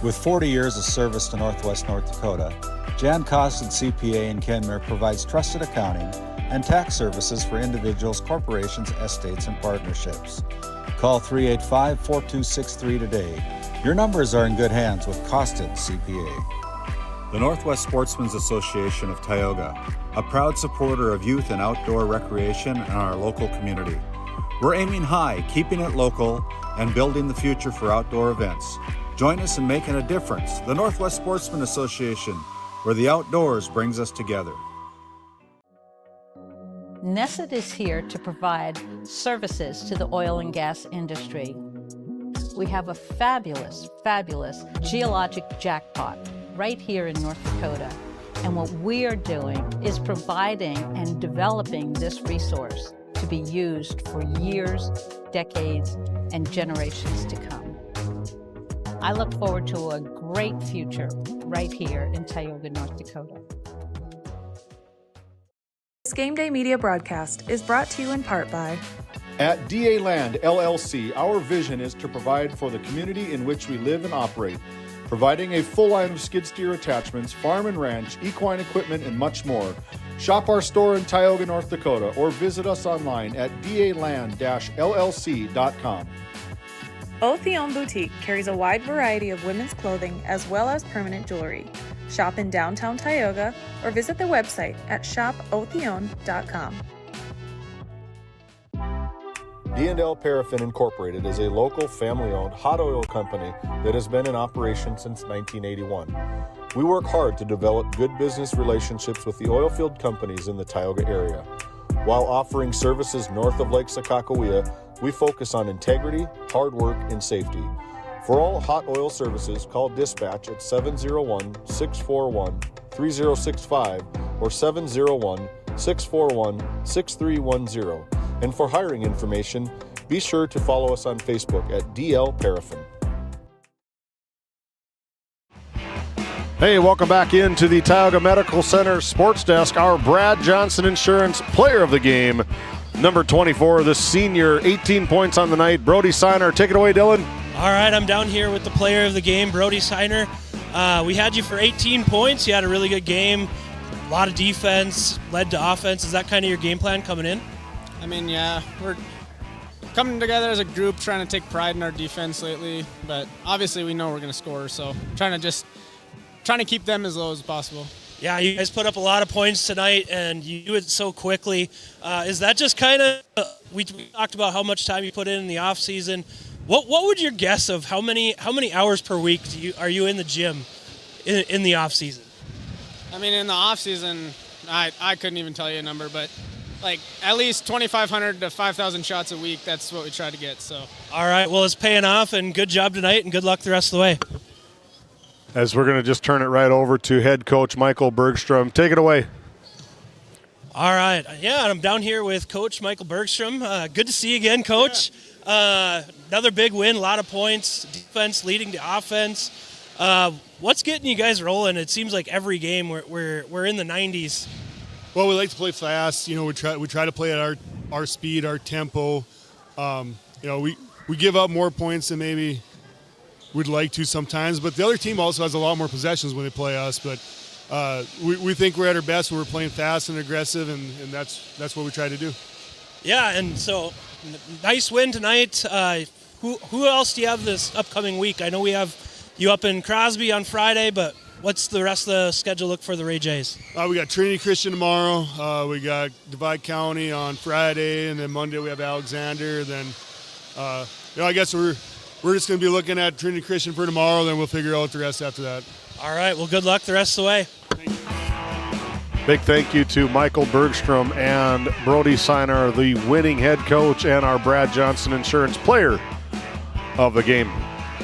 With 40 years of service to Northwest North Dakota, Jan Costin CPA in Kenmare provides trusted accounting and tax services for individuals, corporations, estates, and partnerships. Call 385-4263 today. Your numbers are in good hands with Costin CPA. The Northwest Sportsmen's Association of Tioga, a proud supporter of youth and outdoor recreation in our local community. We're aiming high, keeping it local, and building the future for outdoor events. Join us in making a difference. The Northwest Sportsmen Association, where the outdoors brings us together. Nesset is here to provide services to the oil and gas industry. We have a fabulous, fabulous geologic jackpot right here in North Dakota. And what we are doing is providing and developing this resource to be used for years, decades, and generations to come. I look forward to a great future right here in Tioga, North Dakota. This GameDay Media broadcast is brought to you in part by... At DA Land LLC, our vision is to provide for the community in which we live and operate, providing a full line of skid steer attachments, farm and ranch, equine equipment, and much more. Shop our store in Tioga, North Dakota, or visit us online at daland-llc.com. Otheon Boutique carries a wide variety of women's clothing as well as permanent jewelry. Shop in downtown Tioga or visit their website at shopotheon.com. D&L Paraffin Incorporated is a local family-owned hot oil company that has been in operation since 1981. We work hard to develop good business relationships with the oilfield companies in the Tioga area. While offering services north of Lake Sakakawea, we focus on integrity, hard work, and safety. For all hot oil services, call dispatch at 701-641-3065 or 701-641-6310. And for hiring information, be sure to follow us on Facebook at DL Paraffin. Hey, welcome back into the Tioga Medical Center Sports Desk. Our Brad Johnson Insurance Player of the Game, number 24, the senior, 18 points on the night. Brody Seiner, take it away, Dylan. All right, I'm down here with the player of the game, Brody Seiner. We had you for 18 points. You had a really good game, a lot of defense, led to offense. Is that kind of your game plan coming in? I mean, yeah, we're coming together as a group, trying to take pride in our defense lately. But obviously, we know we're going to score, so trying to keep them as low as possible. Yeah, you guys put up a lot of points tonight, and you do it so quickly. Is that just kind of we talked about how much time you put in the off season? What would your guess of how many hours per week are you in the gym in the off season? I mean, in the off season, I couldn't even tell you a number, but like at least 2,500 to 5,000 shots a week. That's what we try to get. So. All right, well, it's paying off, and good job tonight, and good luck the rest of the way. As we're going to just turn it right over to head coach Michael Bergstrom. Take it away. All right. Yeah, I'm down here with Coach Michael Bergstrom. Good to see you again, Coach. Yeah. Another big win, a lot of points, defense leading to offense. What's getting you guys rolling? It seems like every game we're in the 90s. Well, we like to play fast. You know, we try to play at our speed, our tempo. You know, we give up more points than maybe we'd like to sometimes, but the other team also has a lot more possessions when they play us. But we think we're at our best when we're playing fast and aggressive, and that's what we try to do. Yeah, and so nice win tonight. Who else do you have this upcoming week? I know we have you up in Crosby on Friday, but what's the rest of the schedule look for the Ray Jays? We got Trinity Christian tomorrow. We got Divide County on Friday, and then Monday we have Alexander. Then, I guess we're just going to be looking at Trinity Christian for tomorrow, then we'll figure out the rest after that. All right. Well, good luck the rest of the way. Big thank you to Michael Bergstrom and Brody Seiner, the winning head coach, and our Brad Johnson Insurance Player of the Game.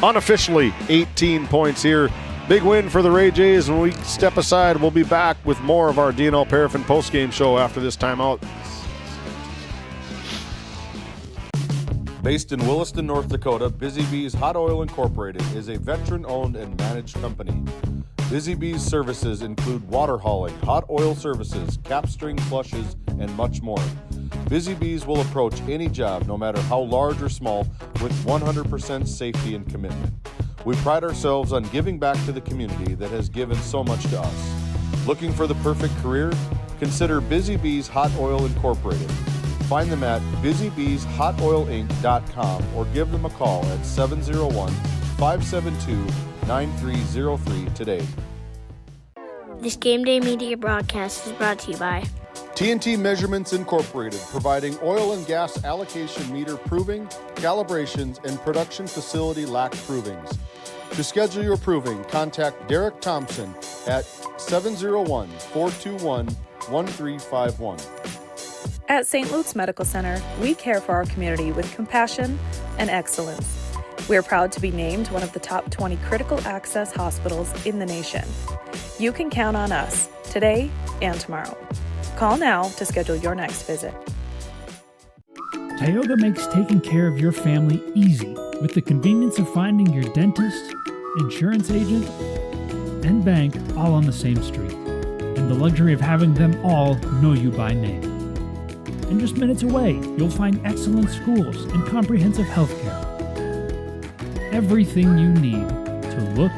Unofficially, 18 points here. Big win for the Ray Jays. When we step aside, we'll be back with more of our D&L Paraffin postgame show after this timeout. Based in Williston, North Dakota, Busy Bees Hot Oil Incorporated is a veteran-owned and managed company. Busy Bees services include water hauling, hot oil services, capstring flushes, and much more. Busy Bees will approach any job, no matter how large or small, with 100% safety and commitment. We pride ourselves on giving back to the community that has given so much to us. Looking for the perfect career? Consider Busy Bees Hot Oil Incorporated. Find them at busybeeshotoilinc.com or give them a call at 701-572-9303 today. This Game Day Media broadcast is brought to you by TNT Measurements Incorporated, providing oil and gas allocation meter proving, calibrations, and production facility lack provings. To schedule your proving, contact Derek Thompson at 701-421-1351. At St. Luke's Medical Center, we care for our community with compassion and excellence. We are proud to be named one of the top 20 critical access hospitals in the nation. You can count on us today and tomorrow. Call now to schedule your next visit. Tioga makes taking care of your family easy with the convenience of finding your dentist, insurance agent, and bank all on the same street, and the luxury of having them all know you by name. And just minutes away, you'll find excellent schools and comprehensive health care. Everything you need to look,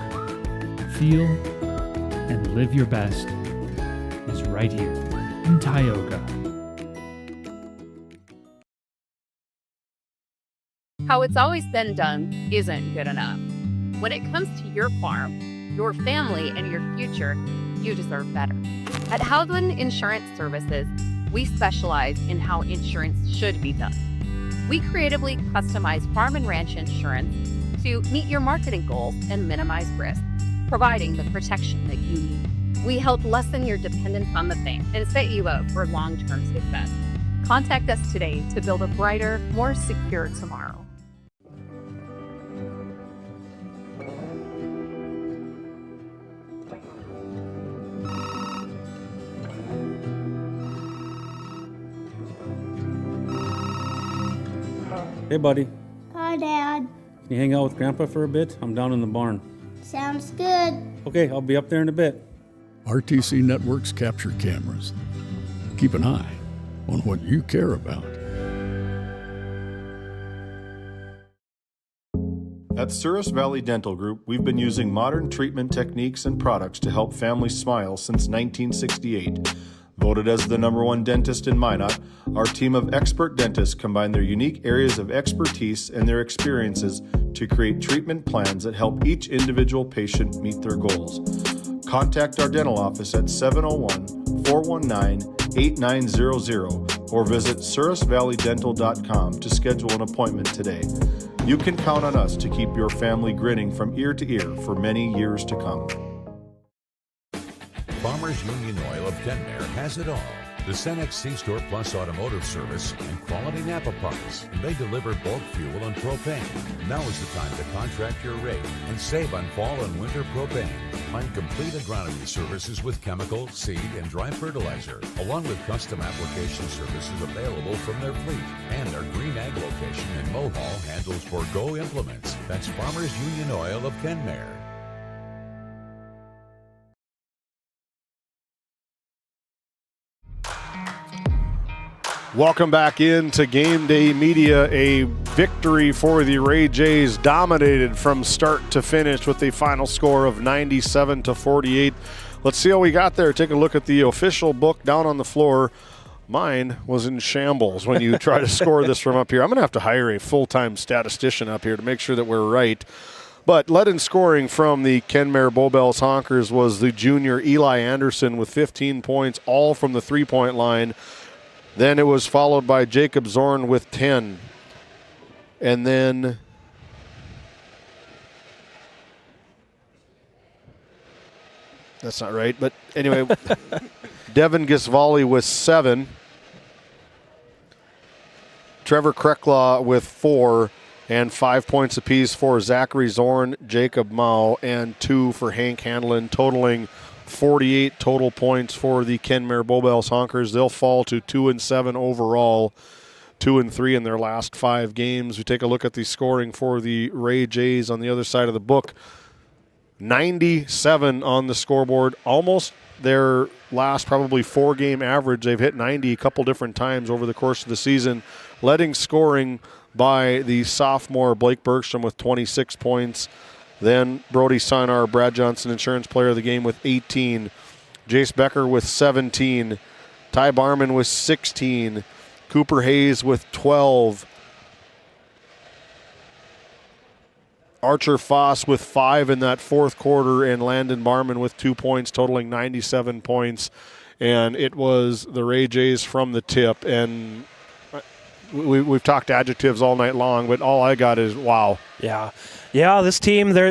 feel, and live your best is right here in Tioga. How it's always been done isn't good enough. When it comes to your farm, your family, and your future, you deserve better. At Howland Insurance Services, we specialize in how insurance should be done. We creatively customize farm and ranch insurance to meet your marketing goals and minimize risk, providing the protection that you need. We help lessen your dependence on the bank and set you up for long-term success. Contact us today to build a brighter, more secure tomorrow. Hey, buddy. Hi, Dad. Can you hang out with Grandpa for a bit? I'm down in the barn. Sounds good. Okay, I'll be up there in a bit. RTC Networks capture cameras. Keep an eye on what you care about. At Souris Valley Dental Group, we've been using modern treatment techniques and products to help families smile since 1968. Voted as the #1 dentist in Minot, our team of expert dentists combine their unique areas of expertise and their experiences to create treatment plans that help each individual patient meet their goals. Contact our dental office at 701-419-8900 or visit sourisvalleydental.com to schedule an appointment today. You can count on us to keep your family grinning from ear to ear for many years to come. Farmers Union Oil of Kenmare has it all. The Cenex C-Store Plus Automotive Service and quality Napa parts. They deliver bulk fuel and propane. Now is the time to contract your rate and save on fall and winter propane. Find complete agronomy services with chemical, seed, and dry fertilizer, along with custom application services available from their fleet. And our Green Ag location in Mohall handles Borgo implements. That's Farmers Union Oil of Kenmare. Welcome back into Game Day Media. A victory for the Ray Jays, dominated from start to finish with a final score of 97-48. Let's see how we got there. Take a look at the official book down on the floor. Mine was in shambles when you try to score this from up here. I'm going to have to hire a full-time statistician up here to make sure that we're right. But led in scoring from the Kenmare Bowbells Honkers was the junior Eli Anderson with 15 points, all from the three-point line. Then it was followed by Jacob Zorn with 10. And then that's not right, but anyway, Devin Gisvali with 7. Trevor Krecklaw with 4, and 5 points apiece for Zachary Zorn, Jacob Mao, and 2 for Hank Hanlon, totaling 48 total points for the Kenmare Bowbells Honkers. They'll fall to 2-7 overall, 2-3 in their last 5 games. We take a look at the scoring for the Ray Jays on the other side of the book. 97 on the scoreboard, almost their last probably 4-game average. They've hit 90 a couple different times over the course of the season. Leading scoring by the sophomore Blake Bergstrom with 26 points. Then Brody Sinar, Brad Johnson Insurance Player of the Game with 18. Jace Becker with 17. Ty Barman with 16. Cooper Hayes with 12. Archer Foss with 5 in that fourth quarter, and Landon Barman with 2 points, totaling 97 points. And it was the Ray Jays from the tip. And we've talked adjectives all night long, but all I got is wow. Yeah, this team, they're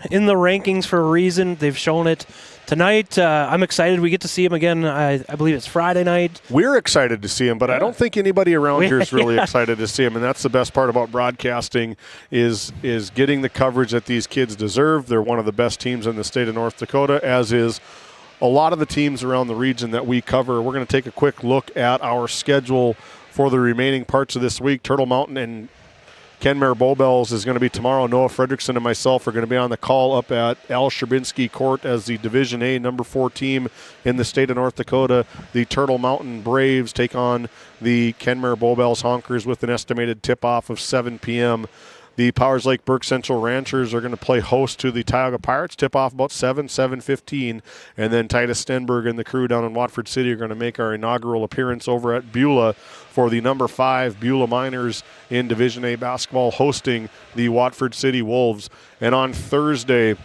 in the rankings for a reason. They've shown it tonight. I'm excited. We get to see them again. I believe it's Friday night. We're excited to see them, but I don't think anybody around here is really excited to see them, and that's the best part about broadcasting is getting the coverage that these kids deserve. They're one of the best teams in the state of North Dakota, as is a lot of the teams around the region that we cover. We're going to take a quick look at our schedule for the remaining parts of this week. Turtle Mountain and Kenmare Bowbells is going to be tomorrow. Noah Fredrickson and myself are going to be on the call up at Al Sherbinski Court as the Division A number 4 team in the state of North Dakota. The Turtle Mountain Braves take on the Kenmare Bowbells Honkers with an estimated tip-off of 7 p.m. The Powers Lake Burke Central Ranchers are going to play host to the Tioga Pirates. Tip-off about 7:15. And then Titus Stenberg and the crew down in Watford City are going to make our inaugural appearance over at Beulah for the number 5 Beulah Miners in Division A basketball, hosting the Watford City Wolves. And on Thursday,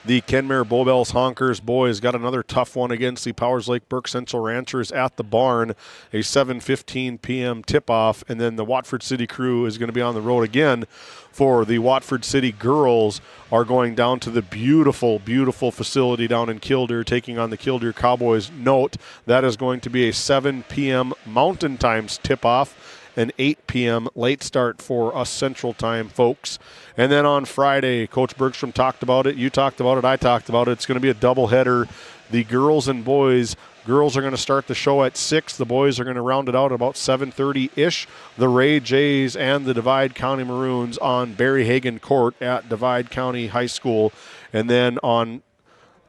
the Kenmare Bowbells Honkers boys got another tough one against the Powers Lake Burke Central Ranchers at the barn, a 7:15 p.m. tip-off, and then the Watford City crew is going to be on the road again for the Watford City girls are going down to the beautiful, beautiful facility down in Killdeer, taking on the Killdeer Cowboys. Note, that is going to be a 7 p.m. Mountain Times tip-off, an 8 p.m. late start for us Central Time folks. And then on Friday, Coach Bergstrom talked about it, you talked about it, I talked about it. It's going to be a doubleheader. The girls and boys, girls are going to start the show at 6. The boys are going to round it out about 7:30-ish. The Ray Jays and the Divide County Maroons on Barry Hagan Court at Divide County High School. And then on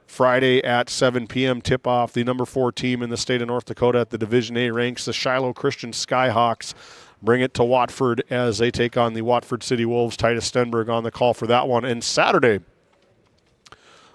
Friday at 7 p.m. tip-off, the number 4 team in the state of North Dakota at the Division A ranks, the Shiloh Christian Skyhawks, bring it to Watford as they take on the Watford City Wolves. Titus Stenberg on the call for that one. And Saturday,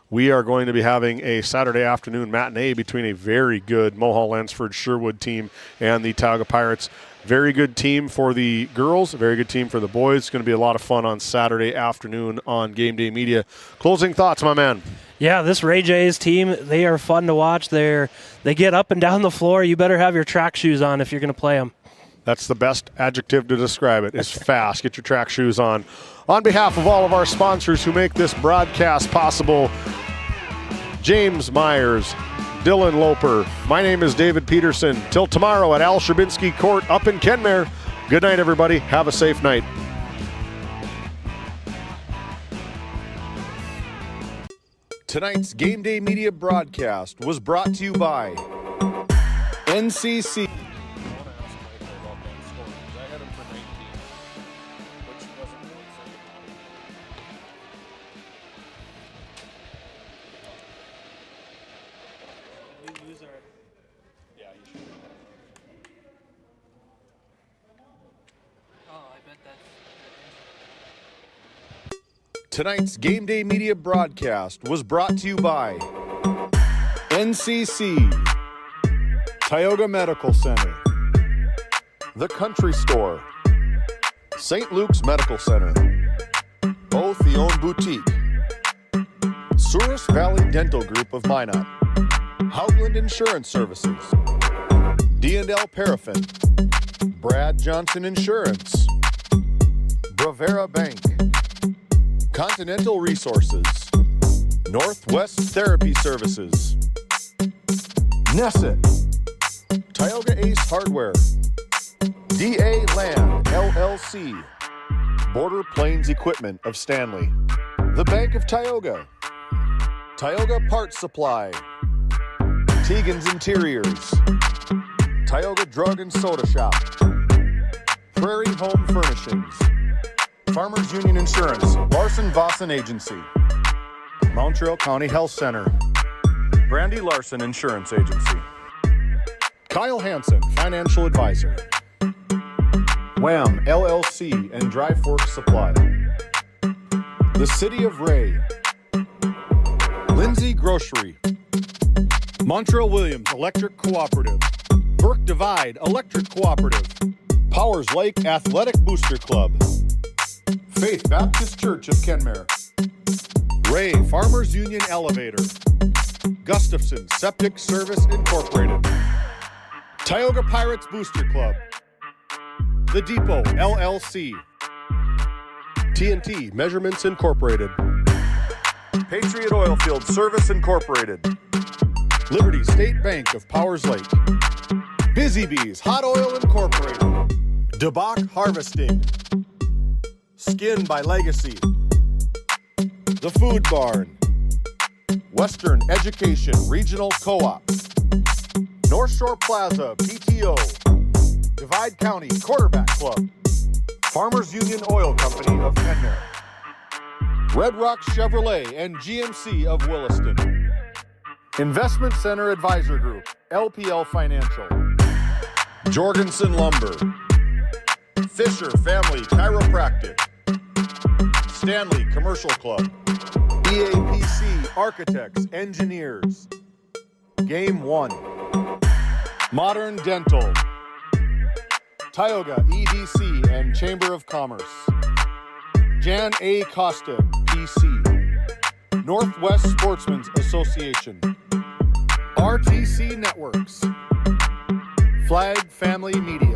we are going to be having a Saturday afternoon matinee between a very good Mohall-Lansford Sherwood team and the Tioga Pirates. Very good team for the girls, a very good team for the boys. It's going to be a lot of fun on Saturday afternoon on GameDay Media. Closing thoughts, my man. Yeah, this Ray Jays team, they are fun to watch. They get up and down the floor. You better have your track shoes on if you're going to play them. That's the best adjective to describe it, is fast. Get your track shoes on. On behalf of all of our sponsors who make this broadcast possible, James Myers, Dylan Loper, my name is David Peterson. Till tomorrow at Al Sherbinski Court up in Kenmare. Good night, everybody. Have a safe night. Tonight's Game Day Media broadcast was brought to you by NCC. Tonight's Game Day Media broadcast was brought to you by NCC, Tioga Medical Center, The Country Store, St. Luke's Medical Center, Both the Own Boutique, Souris Valley Dental Group of Minot, Hoagland Insurance Services, D&L Paraffin, Brad Johnson Insurance, Bravera Bank, Continental Resources, Northwest Therapy Services, Nesset, Tioga Ace Hardware, DA Land LLC, Border Plains Equipment of Stanley, the Bank of Tioga, Tioga Parts Supply, Tegan's Interiors, Tioga Drug and Soda Shop, Prairie Home Furnishings, Farmers Union Insurance, Larson Vossen Agency, Montreal County Health Center, Brandy Larson Insurance Agency, Kyle Hansen, Financial Advisor, Wham! LLC and Dry Fork Supply. The City of Ray. Lindsay Grocery. Montreal Williams Electric Cooperative. Burke Divide Electric Cooperative. Powers Lake Athletic Booster Club. Faith Baptist Church of Kenmare. Ray Farmers Union Elevator. Gustafson Septic Service Incorporated. Tioga Pirates Booster Club. The Depot LLC. TNT Measurements Incorporated. Patriot Oilfield Service Incorporated. Liberty State Bank of Powers Lake. Busy Bees Hot Oil Incorporated. DeBach Harvesting. Skin by Legacy. The Food Barn. Western Education Regional Co-op. North Shore Plaza PTO. Divide County Quarterback Club. Farmers Union Oil Company of Kenmare. Red Rock Chevrolet and GMC of Williston. Investment Center Advisor Group, LPL Financial. Jorgensen Lumber. Fisher Family Chiropractic. Stanley Commercial Club. EAPC Architects, Engineers. Game 1. Modern Dental. Tioga EDC and Chamber of Commerce. Jan A. Costa, PC. Northwest Sportsmen's Association. RTC Networks. Flag Family Media.